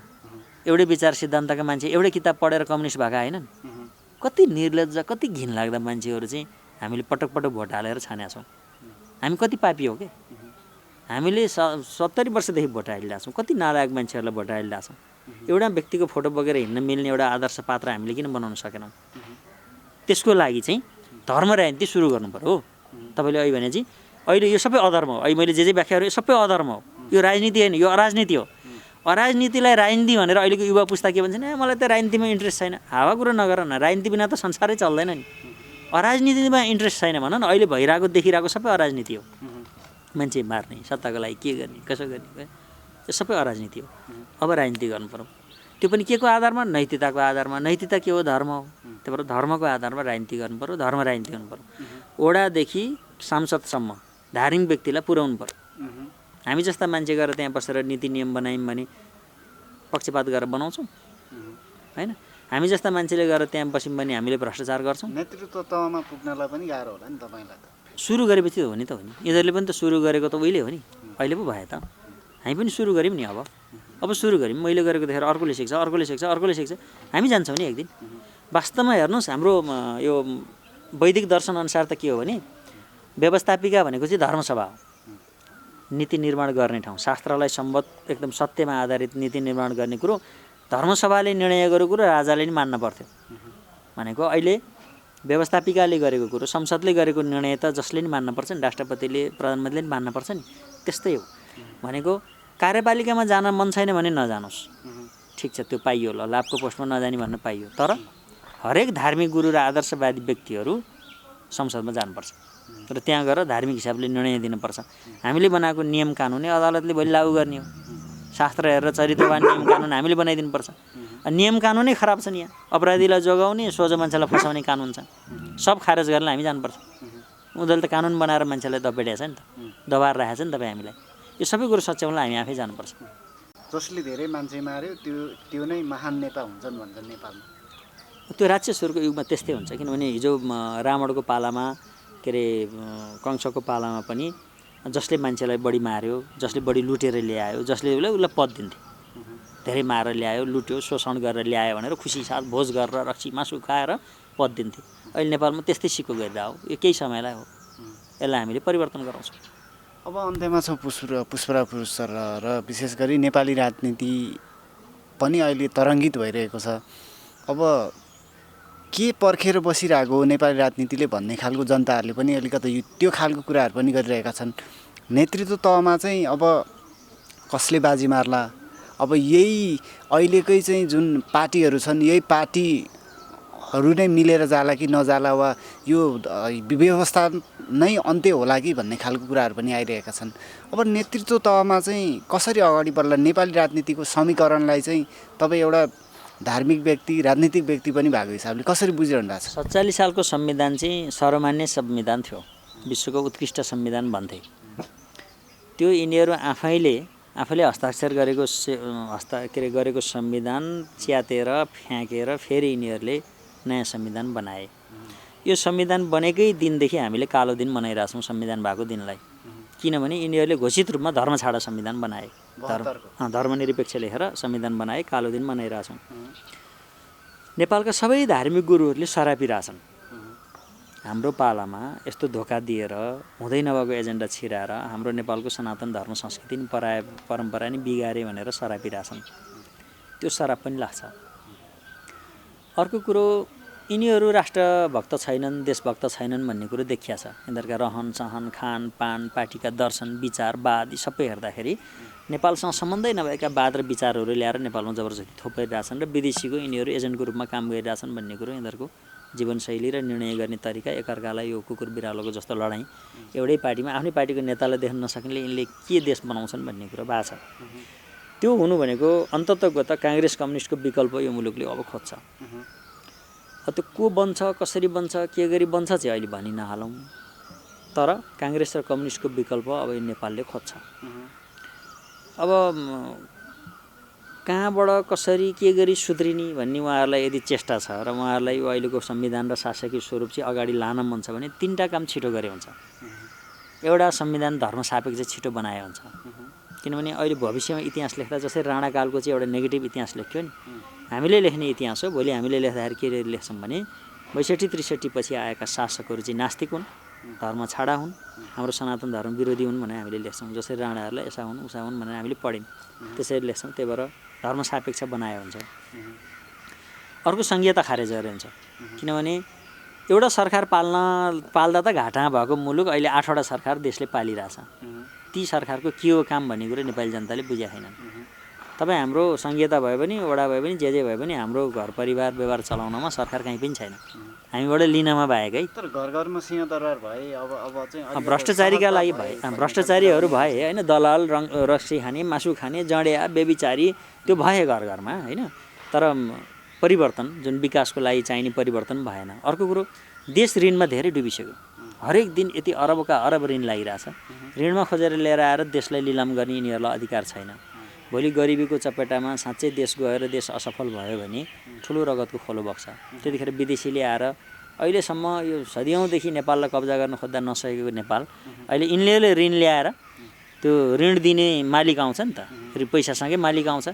एउटै विचार सिद्धान्तका मान्छे एउटै किताब पढेर कम्युनिस्ट भएका होइनन्। कति निर्लज्ज, कति घिनलाग्दा मान्छेहरू चाहिँ हामीले पटक पटक भोट हालेर छानेका छौँ। हामी कति पापी हो के? हामीले 70 वर्षदेखि भोट हालिरहेका छौँ। कति नालायक मान्छेहरूलाई भोट हालिरहेका छौँ। एउटा व्यक्तिको फोटो बोकेर हिँड्न मिल्ने एउटा आदर्श पात्र हामीले किन बनाउन सकेनौँ? त्यसको लागि चाहिँ धर्म राजनीति सुरु गर्नु पर्यो हो। तपाईँले अहिले भने चाहिँ अहिले यो सबै अधर्म हो, अहिले मैले जे व्याख्याहरू यो सबै अधर्म हो, यो राजनीति होइन, यो अराजनीति हो। अराजनीतिलाई राजनीति भनेर अहिलेको युवा पुस्ता के भन्छ? मलाई त राजनीतिमा इन्ट्रेस्ट छैन। हावा कुरो नगर न, राजनीति बिना त संसारै चल्दैन नि। अराजनीतिमा इन्ट्रेस्ट छैन भन न, अहिले भइरहेको देखिरहेको सबै अराजनीति हो। मान्छे मार्ने, सत्ताको लागि के गर्ने, कसो गर्ने, यो सबै अराजनीति हो। अब राजनीति गर्नु पर्यो, त्यो पनि के को आधारमा? नैतिकताको आधारमा। नैतिकता के हो? धर्म हो। त्यही भएर धर्मको आधारमा राजनीति गर्नु पर्यो, धर्म राजनीति गर्नु पर्यो। वडादेखि सांसदसम्म धार्मिक व्यक्तिलाई पुर्याउनु पर्यो। हामी जस्ता मान्छे गएर त्यहाँ बसेर नीति नियम बनायौँ भने पक्षपात गरेर बनाउँछौँ हैन। हामी जस्ता मान्छेले गएर त्यहाँ बस्यौँ भने हामीले भ्रष्टाचार गर्छौँ। नेतृत्व तहमा पुग्नलाई पनि गाह्रो होला नि तपाईँलाई त। सुरु गरेपछि हो नि त, हो नि। यिनीहरूले पनि त सुरु गरेको त उहिले हो नि, अहिले पो भयो त। हामी पनि सुरु गऱ्यौँ नि। अब सुरु गऱ्यौँ, मैले गरेको देखेर अर्कोले सिक्छ, अर्कोले सिक्छ, अर्कोले सिक्छ, हामी जान्छौँ नि एक दिन। वास्तवमा हेर्नुहोस्, हाम्रो यो वैदिक दर्शन अनुसार त के हो भने व्यवस्थापिका भनेको चाहिँ धर्मसभा हो, नीति निर्माण गर्ने ठाउँ, शास्त्रलाई सम्बद्ध एकदम सत्यमा आधारित नीति निर्माण गर्ने कुरो धर्मसभाले निर्णय गरेको कुरो राजाले नि मान्न पर्थ्यो। भनेको अहिले व्यवस्थापिकाले गरेको कुरो, संसदले गरेको निर्णय त जसले नि मान्न पर्छ नि, राष्ट्रपतिले प्रधानमन्त्रीले नि मान्न पर्छ नि। त्यस्तै हो भनेको कार्यपालिकामा जान मन छैन भने नजानुहोस्, ठिक छ, त्यो पाइयो, ल लाभको पोस्टमा नजाने भन्न पाइयो। तर हरेक धार्मिक गुरु र आदर्शवादी व्यक्तिहरू संसदमा जानुपर्छ र त्यहाँ गएर धार्मिक हिसाबले निर्णय दिनुपर्छ। हामीले बनाएको नियम कानुन अदालतले भोलि लागू गर्ने हो। शास्त्र हेरेर चरित्रवान नियम कानुन हामीले बनाइदिनुपर्छ। नियम कानुनै खराब छ नि, यहाँ अपराधीलाई जोगाउने, सोझो मान्छेलाई फसाउने कानुन छ, सब खारेज गर्न हामी जानुपर्छ। उनीहरूले त कानुन बनाएर मान्छेलाई दबाइरहेछ नि त, दबाएर राखेको छ नि तपाईँ हामीलाई। यो सबै कुरो सच्याउनलाई हामी आफै जानुपर्छ। जसले धेरै मान्छे मार्यो त्यो नै महान नेता हुन्छन् भन्छन् नेपालमा। त्यो राक्षसहरूको युगमा त्यस्तै हुन्छ, किनभने हिजो रावणको पालामा के अरे कंसको पालामा पनि जसले मान्छेलाई बढी मार्यो, जसले बढी लुटेर ल्यायो, जसले उसलाई पद दिन्थे, धेरै मारेर ल्यायो, लुट्यो, शोषण गरेर ल्यायो भनेर खुसी साथ भोज गरेर रक्सी मासु खाएर पद दिन्थे। अहिले नेपालमा त्यस्तै सिक्को गरिरहेको हो। यो केही समयलाई हो, यसलाई हामीले परिवर्तन गराउँछौँ। अब अन्त्यमा छ पुष्पराज सर र विशेष गरी नेपाली राजनीति पनि अहिले तरङ्गित भइरहेको छ। अब के पर्खेर बसिरहेको नेपाली राजनीतिले भन्ने खालको जनताहरूले पनि अलिकति त्यो खालको कुराहरू पनि गरिरहेका छन्। नेतृत्व तहमा चाहिँ अब कसले बाजी मार्ला, अब यही अहिलेकै चाहिँ जुन पार्टीहरू छन् यही पार्टीहरू नै मिलेर जाला कि नजाला, वा यो व्यवस्था नै अन्त्य होला कि भन्ने खालको कुराहरू पनि आइरहेका छन्। अब नेतृत्व तहमा चाहिँ कसरी अगाडि बढ्ला? नेपाली राजनीतिको समीकरणलाई चाहिँ तपाईँ एउटा धार्मिक व्यक्ति, राजनीतिक व्यक्ति पनि भएको हिसाबले कसरी बुझिरहनु भएको छ? 47 सालको संविधान चाहिँ सर्वमान्य संविधान थियो, विश्वको उत्कृष्ट संविधान भन्थे। त्यो यिनीहरू आफैले हस्ताक्षर गरेको संविधान च्यातेर फ्याँकेर फेरि यिनीहरूले नयाँ संविधान बनाए। यो संविधान बनेकै दिनदेखि हामीले कालो दिन मनाइरहेछौँ संविधान भएको दिनलाई। किनभने यिनीहरूले घोषित रूपमा धर्म छाडा संविधान बनाए, 72 को। धर्मनिरपेक्ष लेखेर संविधान बनाए, कालो दिन मनाइरहेछौँ। नेपालका सबै धार्मिक गुरुहरूले सरापिरहेछन् हाम्रो पालामा यस्तो धोका दिएर हुँदै नभएको एजेन्डा छिराएर हाम्रो नेपालको सनातन धर्म संस्कृति नि परम्परा नि बिगारे भनेर सरापिरहेछन्। त्यो सराप पनि लाग्छ। अर्को कुरो, यिनीहरू राष्ट्रभक्त छैनन्, देशभक्त छैनन् भन्ने कुरो देखिया छ। यिनीहरूका रहन सहन, खानपान, पार्टीका दर्शन, विचार, वाद यी सबै हेर्दाखेरि नेपालसँग सम्बन्धै नभएका वाद र विचारहरू ल्याएर नेपालमा जबरजस्ती थोपाइरहेछन् र विदेशीको यिनीहरू एजेन्टको रूपमा काम गरिरहेछन् भन्ने कुरो यिनीहरूको जीवनशैली र निर्णय गर्ने तरिका, एकअर्कालाई यो कुकुर बिरालोको जस्तो लडाइँ, एउटै पार्टीमा आफ्नै पार्टीको नेतालाई देख्न नसक्नेले यिनले के देश बनाउँछन् भन्ने कुरो भएको छ। त्यो हुनु भनेको अन्ततगत काङ्ग्रेस कम्युनिस्टको विकल्प यो मुलुकले अब खोज्छ। त्यो को बन्छ, कसरी बन्छ, के गरी बन्छ चाहिँ अहिले भनि नहालौँ, तर काङ्ग्रेस र कम्युनिस्टको विकल्प अब नेपालले खोज्छ। अब कहाँबाट कसरी के गरी सुध्रिने भन्ने उहाँहरूलाई यदि चेष्टा छ र उहाँहरूलाई अहिलेको संविधान र शासकीय स्वरूप चाहिँ अगाडि लान मन छ भने 3टा काम छिटो गरे हुन्छ। एउटा, संविधान धर्म सापेक्ष छिटो बनाए हुन्छ, किनभने अहिले भविष्यमा इतिहास लेख्दा जसरी राणाकालको चाहिँ एउटा नेगेटिभ इतिहास लेख्यो नि, हामीले लेख्ने इतिहास हो। भोलि हामीले लेख्दाखेरि के लेख्छौँ भने 62-63 पछि आएका शासकहरू चाहिँ नास्तिक हुन्, धर्म छाडा हुन्, हाम्रो सनातन धर्म विरोधी हुन् भनेर हामीले लेख्छौँ। जसरी राणाहरूलाई यसा हुन् उसा हुन् भनेर हामीले पढ्यौँ, त्यसरी लेख्छौँ। त्यही भएर धर्म सापेक्ष बनाए हुन्छ। अर्को, संघीयता खारेज गरे हुन्छ, किनभने एउटा सरकार पाल्दा त घाटामा भएको मुलुक अहिले 8वटा सरकार देशले पालिरहेछ। ती सरकारको के हो काम भन्ने कुरो नेपाली जनताले बुझेका छैनन्। तपाईँ हाम्रो संघीयता भयो भने, वडा भयो भने, जे भयो भने हाम्रो घर परिवार व्यवहार चलाउनमा सरकार कहीँ पनि छैन, हामीबाट लिनमा बाहेकै। तर घर घरमा सिंहदरबार भए अब चाहिँ भ्रष्टाचारीका लागि भए, भ्रष्टाचारीहरू भए होइन, दलाल, रक्सी खाने, मासु खाने, जडेया, बेबिचारी त्यो भए घर घरमा होइन। तर परिवर्तन, जुन विकासको लागि चाहिने परिवर्तन भएन। अर्को कुरो, देश ऋणमा धेरै डुबिसक्यो। हरेक दिन यति अरबका अरब ऋण लागिरहेछ। ऋणमा खोजेर लिएर आएर देशलाई लिलाम गर्ने यिनीहरूलाई अधिकार छैन। भोलि गरिबीको चपेटामा साँच्चै देश गएर देश असफल भयो भने ठुलो रगतको खोलो बग्छ। त्यतिखेर विदेशीले आएर अहिलेसम्म यो सदियौँदेखि नेपाललाई कब्जा गर्न खोज्दा नसकेको नेपाल अहिले यिनले ऋण ल्याएर त्यो ऋण दिने मालिक आउँछ नि त, पैसासँगै मालिक आउँछ,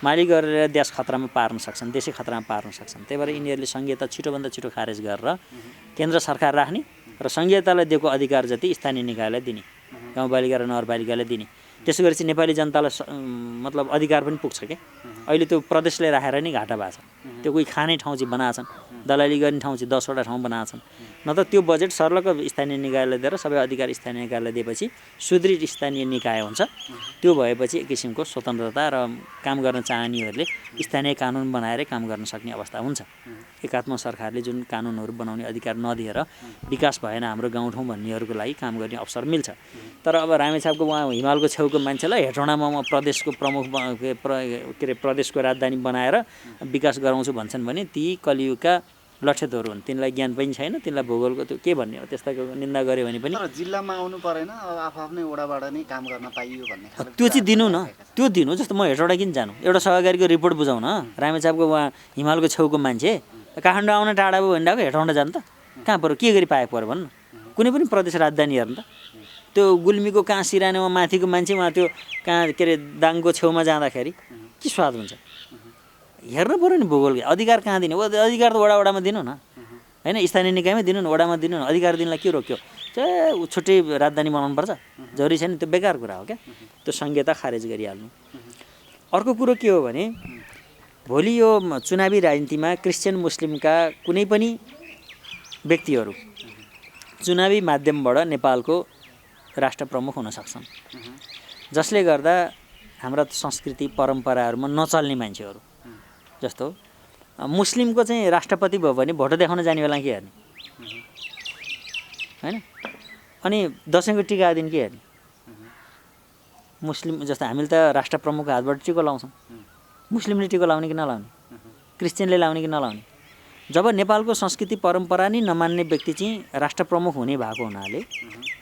मालिक गरेर देश खतरामा पार्न सक्छन्, देशै खतरामा पार्न सक्छन्। त्यही भएर यिनीहरूले संघीयता छिटोभन्दा छिटो खारेज गरेर केन्द्र सरकार राख्ने र संघीयतालाई दिएको अधिकार जति स्थानीय निकायलाई दिने, गाउँपालिका र नगरपालिकालाई दिने। त्यसो गरी चाहिँ नेपाली जनतालाई मतलब अधिकार पनि पुग्छ क्या। अहिले त्यो प्रदेशले राखेर नै घाटा भएको छ। त्यो कोही खाने ठाउँ चाहिँ बनाएछन्, दलाली गर्ने ठाउँ चाहिँ 10वटा ठाउँ बनाएछन्। न त त्यो बजेट सर्लक स्थानीय निकायलाई दिएर सबै अधिकार स्थानीय निकायलाई दिएपछि सुदृढ स्थानीय निकाय हुन्छ। त्यो भएपछि एक किसिमको स्वतन्त्रता र काम गर्न चाहनेहरूले स्थानीय कानुन बनाएर काम गर्न सक्ने अवस्था हुन्छ। एकात्मक सरकारले जुन कानुनहरू बनाउने अधिकार नदिएर विकास भएन हाम्रो गाउँठाउँ भन्नेहरूको लागि काम गर्ने अवसर मिल्छ। तर अब रामेछापको उहाँ हिमालको छेउको मान्छेलाई हेटौँडामा म प्रदेशको प्रमुख प्रदेशको राजधानी बनाएर विकास गराउँछु भन्छन् भने ती कलियुगका लक्षितहरू हुन्। तिनलाई ज्ञान पनि छैन, तिनलाई भूगोलको त्यो के भन्ने हो, त्यस्ताको निन्दा गऱ्यो भने पनि जिल्लामा आउनु परेन, आफ्नै वडाबाट नै काम गर्न पाइयो भन्ने त्यो चाहिँ दिनु न, त्यो दिनु। जस्तो म हेटौँडा किन जानु, एउटा सहकारीको रिपोर्ट बुझाउन रामेछापको उहाँ हिमालको छेउको मान्छे काठमाडौँ आउन टाढा भयो भन्दा हेटौँडा जानु त कहाँ पऱ्यो, के गरी पाएको पऱ्यो भन्नु। कुनै पनि प्रदेश राजधानी हेर्नु त, त्यो गुल्मीको कहाँ सिरानेमा माथिको मान्छे उहाँ त्यो कहाँ के अरे दाङको छेउमा जाँदाखेरि के स्वाद हुन्छ। हेर्नु पऱ्यो नि भूगोल, अधिकार कहाँ दिने, अधिकार त वडामा दिनु न होइन, स्थानीय निकायमै दिनु न, वडामा दिनु न। अधिकार दिनलाई के रोक्यो, चाहिँ छुट्टै राजधानी बनाउनु पर्छ, जरुरी छैन, त्यो बेकार कुरा हो क्या। त्यो संघीयता खारेज गरिहाल्नु। अर्को कुरो के हो भने भोलि यो चुनावी राजनीतिमा क्रिस्चियन मुस्लिमका कुनै पनि व्यक्तिहरू चुनावी माध्यमबाट नेपालको राष्ट्र प्रमुख हुन सक्छन्, जसले गर्दा हाम्रा संस्कृति परम्पराहरूमा नचल्ने मान्छेहरू जस्तो मुस्लिमको चाहिँ राष्ट्रपति भयो भने भोट देखाउन जाने बेला के हेर्ने होइन, अनि दसैँको टिका दिन के हेर्ने। मुस्लिम जस्तो हामीले त राष्ट्र प्रमुखको हातबाट टिको लाउँछौँ, मुस्लिमले टिको लाउने कि नलाउने, क्रिस्चियनले लाउने कि नलाउने। जब नेपालको संस्कृति परम्परा नै नमान्ने व्यक्ति चाहिँ राष्ट्र प्रमुख हुने भएको हुनाले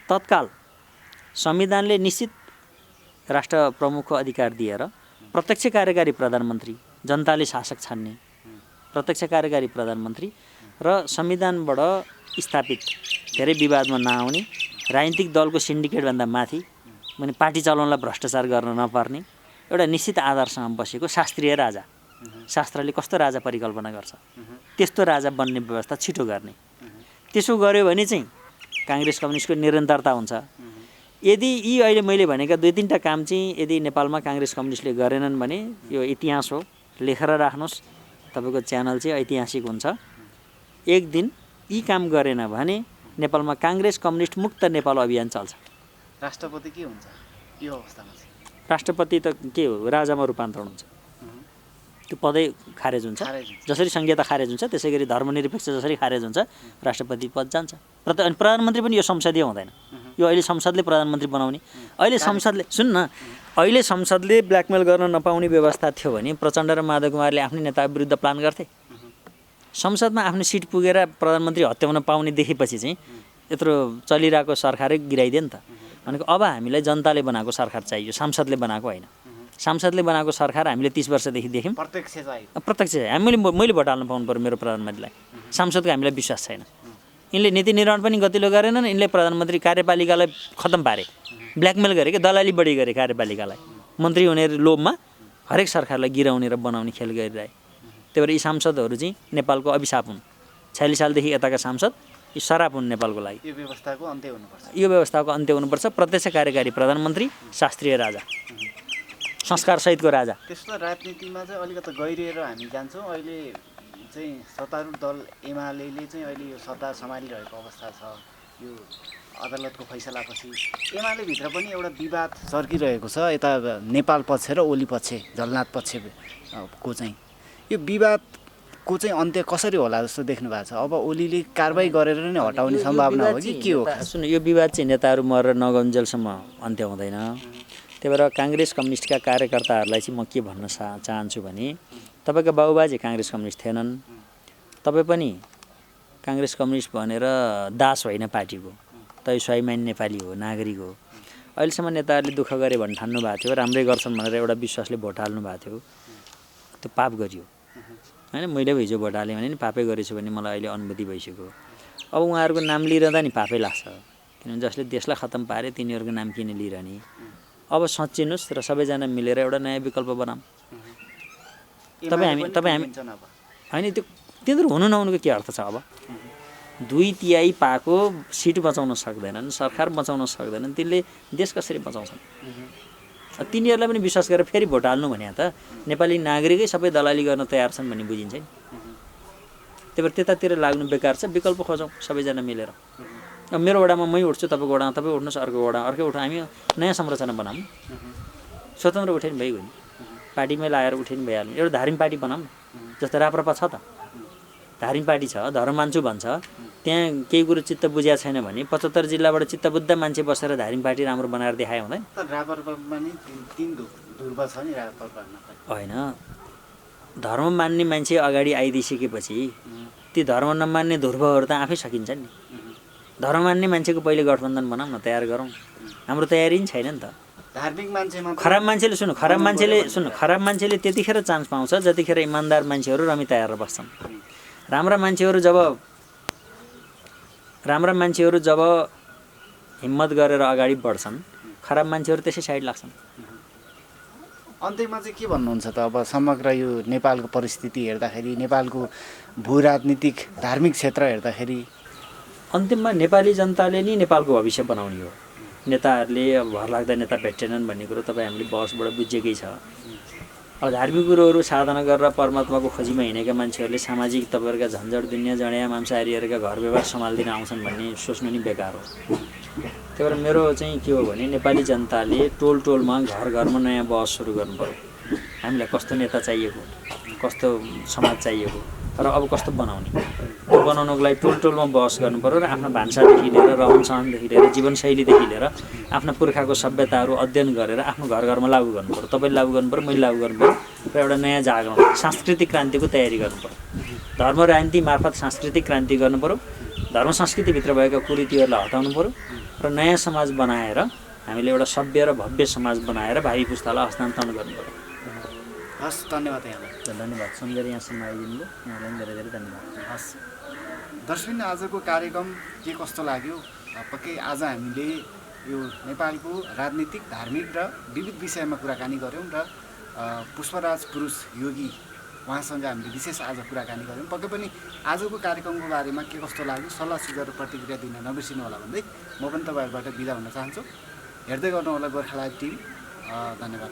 तत्काल संविधानले निश्चित राष्ट्र प्रमुखको अधिकार दिएर प्रत्यक्ष कार्यकारी प्रधानमन्त्री, जनताले शासक छान्ने प्रत्यक्ष कार्यकारी प्रधानमन्त्री र संविधानबाट स्थापित धेरै विवादमा नआउने राजनीतिक दलको सिन्डिकेटभन्दा माथि भने पार्टी चलाउनलाई भ्रष्टाचार गर्न नपर्ने एउटा निश्चित आधारसँग बसेको शास्त्रीय राजा, शास्त्रले कस्तो राजा परिकल्पना गर्छ त्यस्तो राजा बन्ने व्यवस्था छिटो गर्ने। त्यसो गर्यो भने चाहिँ काङ्ग्रेस कम्युनिस्टको निरन्तरता हुन्छ। यदि यी अहिले मैले भनेका 2-3टा काम चाहिँ यदि नेपालमा काङ्ग्रेस कम्युनिस्टले गरेनन् भने यो इतिहास हो, लेखेर राख्नुहोस्, तपाईँको च्यानल चाहिँ ऐतिहासिक हुन्छ। एक दिन यी काम गरेन भने नेपालमा काङ्ग्रेस कम्युनिस्ट मुक्त नेपाल अभियान चल्छ। राष्ट्रपति के हुन्छ यो अवस्थामा चाहिँ? राष्ट्रपति त के हो, राजामा रूपान्तरण हुन्छ। त्यो पदै खारेज हुन्छ। जसरी संहिता खारेज हुन्छ त्यसै गरी धर्मनिरपेक्ष जसरी खारेज हुन्छ राष्ट्रपति पद जान्छ। अनि प्रधानमन्त्री पनि यो संसदीय हुँदैन। यो अहिले संसदले प्रधानमन्त्री बनाउने। अहिले संसदले सुन्न, अहिले संसदले ब्ल्याकमेल गर्न नपाउने व्यवस्था थियो भने प्रचण्ड र माधव कुमारले आफ्नै नेता विरुद्ध प्लान गर्थे। संसदमा आफ्नो सिट पुगेर प्रधानमन्त्री हत्याउन पाउने देखेपछि चाहिँ यत्रो चलिरहेको सरकारै गिराइदियो नि त। भनेको अब हामीलाई जनताले बनाएको सरकार चाहियो, सांसदले बनाएको होइन। सांसदले बनाएको सरकार हामीले 30 वर्षदेखि देख्यौँ। प्रत्यक्ष मैले भोट हाल्न पाउनु पर्यो मेरो प्रधानमन्त्रीलाई। सांसदको हामीलाई विश्वास छैन। यिनले नीति निर्माण पनि गतिलो गरेनन्। यिनले प्रधानमन्त्री कार्यपालिकालाई खत्तम पारे, ब्ल्याकमेल गरे, दलाली बढी गरे कार्यपालिकालाई। मन्त्री हुने लोभमा हरेक सरकारलाई गिराउने र बनाउने खेल गरिरहे। त्यही भएर यी सांसदहरू चाहिँ नेपालको अभिशाप हुन्। 46 सालदेखि यताका सांसद यी सराप हुन् नेपालको लागि। यो व्यवस्थाको अन्त्य हुनुपर्छ। यो व्यवस्थाको अन्त्य हुनुपर्छ। प्रत्यक्ष कार्यकारी प्रधानमन्त्री, शास्त्रीय राजा, संस्कारसहितको राजा। त्यस्तो राजनीतिमा चाहिँ अलिकति गहिरिएर हामी जान्छौँ। अहिले चाहिँ सत्तारूढ दल एमाले चाहिँ अहिले यो सत्ता सम्हालिरहेको अवस्था छ। यो अदालतको फैसलापछि एमाले भित्र पनि एउटा विवाद चर्किरहेको छ। यता नेपाल पक्ष र ओली पक्ष, झलनाथ पक्षको चाहिँ यो विवादको चाहिँ अन्त्य कसरी होला जस्तो देख्नु भएको छ? अब ओलीले कारबाही गरेर नै हटाउने सम्भावना हो कि के हो? सुन्नु, यो विवाद चाहिँ नेताहरू मरेर नगउन्जेलसम्म अन्त्य हुँदैन। त्यही भएर काङ्ग्रेस कम्युनिस्टका कार्यकर्ताहरूलाई चाहिँ म के भन्न चाहन्छु भने तपाईँको बाबुबाजे काङ्ग्रेस कम्युनिस्ट थिएनन्। तपाईँ पनि काङ्ग्रेस कम्युनिस्ट भनेर दास होइन पार्टीको, तपाईँ स्वाभिमानी नेपाली हो, नागरिक हो। अहिलेसम्म नेताहरूले दुःख गरे भन्ने ठान्नु भएको थियो, राम्रै गर्छन् भनेर एउटा विश्वासले भोट हाल्नु भएको थियो। त्यो पाप गरियो होइन। मैले हिजो भोट हालेँ भने नि पापै गरेछु भने मलाई अहिले अनुभूति भइसक्यो। अब उहाँहरूको नाम लिइरहँदा नि पापै लाग्छ, किनभने जसले देशलाई खत्तम पारे तिनीहरूको नाम किन लिइरहने। अब सचिनुहोस् र सबैजना मिलेर एउटा नयाँ विकल्प बनाऊँ। तपाईँ हामी होइन, त्यो तिनीहरू हुनु नहुनुको के अर्थ छ? अब 2/3 पाएको सिट बचाउन सक्दैनन्, सरकार बचाउन सक्दैनन्, तिनले देश कसरी बचाउँछन्? तिनीहरूलाई पनि विश्वास गरेर फेरि भोट हाल्नु भने त नेपाली नागरिकै सबै दलाली गर्न तयार छन् भन्ने बुझिन्छ नि। त्यही भएर त्यतातिर लाग्नु बेकार छ। विकल्प खोजौँ सबैजना मिलेर। अब मेरो वडामा मै उठ्छु, तपाईँको वडामा तपाईँ उठ्नुहोस्, अर्को वडा अर्कै उठ, हामी नयाँ संरचना बनाऊँ। स्वतन्त्र उठे नि भइगयो नि, पार्टीमै लगाएर उठे नि भइहाल्यो। एउटा धार्मिक पार्टी बनाऊँ न, जस्तो राप्रपा छ त, धार्मिक पार्टी छ, धर्म मान्छु भन्छ। त्यहाँ केही कुरो चित्त बुझ्या छैन भने 75 जिल्लाबाट चित्त बुझ्दा मान्छे बसेर धार्मिक पार्टी राम्रो बनाएर देखाए हुँदैन? होइन, धर्म मान्ने मान्छे अगाडि आइदिइसकेपछि ती धर्म नमान्ने ध्रुवहरू त आफै सकिन्छ नि। धर्म मान्ने मान्छेको पहिले गठबन्धन बनाऊँ न, तयार गरौँ। हाम्रो तयारी नि छैन नि त। धार्मिक मान्छेमा खराब मान्छेले खराब मान्छेले त्यतिखेर चान्स पाउँछ जतिखेर इमान्दार मान्छेहरू रमी तयार बस्छन्। राम्रा मान्छेहरू जब हिम्मत गरेर अगाडि बढ्छन्, खराब मान्छेहरू त्यसै साइड लाग्छन्। अन्त्यमा चाहिँ के भन्नुहुन्छ त? अब समग्र यो नेपालको परिस्थिति हेर्दाखेरि, नेपालको भू राजनीतिक धार्मिक क्षेत्र हेर्दाखेरि अन्तिममा नेपाली जनताले नि नेपालको भविष्य बनाउने हो। नेताहरूले अब भरलाग्दा नेता भेटेनन् भन्ने कुरो तपाईँ हामीले बहसबाट बुझेकै छ। अब धार्मिक कुरोहरू साधना गरेर परमात्माको खोजीमा हिँडेका मान्छेहरूले सामाजिक तपाईँहरूका झन्झट दुनियाँ जड्या मांसाहारीहरूका घर व्यवहार सम्हाल्दिन आउँछन् भन्ने सोच्नु नि बेकार हो। त्यही भएर मेरो चाहिँ के हो भने नेपाली जनताले टोल टोलमा घर घरमा नयाँ बहस सुरु गर्नु पर्यो। हामीलाई कस्तो नेता चाहिएको, कस्तो समाज चाहिएको र अब कस्तो बनाउने, त्यो बनाउनको लागि टोल टोलमा बहस गर्नु पर्यो र आफ्नो भान्सादेखि लिएर रहनसहनदेखि लिएर जीवनशैलीदेखि लिएर आफ्ना पुर्खाको सभ्यताहरू अध्ययन गरेर आफ्नो घर घरमा लागू गर्नु पर्यो। तपाईँले लागू गर्नु पर्यो, मैले लागू गर्नु पर्यो र एउटा नयाँ जागरण सांस्कृतिक क्रान्तिको तयारी गर्नु पर्यो। धर्म राजनीति मार्फत सांस्कृतिक क्रान्ति गर्नु पर्यो। धर्म संस्कृतिभित्र भएका कुरीतिहरूलाई हटाउनु पर्यो र नयाँ समाज बनाएर हामीले एउटा सभ्य र भव्य समाज बनाएर भावी पुस्तालाई हस्तान्तरण गर्नु पर्यो। हस्, धन्यवाद यहाँलाई। धन्यवाद। सम्झेर यहाँसम्म आइदिनु, यहाँलाई धेरै धेरै धन्यवाद। हस्। दर्शकबिन, आजको कार्यक्रम के कस्तो लाग्यो? पक्कै आज हामीले यो नेपालको राजनीतिक धार्मिक र विविध विषयमा कुराकानी गऱ्यौँ र पुष्पराज पुरुष योगी उहाँसँग हामीले विशेष आज कुराकानी गऱ्यौँ। पक्कै पनि आजको कार्यक्रमको बारेमा के कस्तो लाग्यो सल्लाह सुझाव र प्रतिक्रिया दिन नबिर्सिनु होला भन्दै म पनि तपाईँहरूबाट बिदा हुन चाहन्छु। हेर्दै गर्नु होला गोर्खा लाइभ टिभी। धन्यवाद।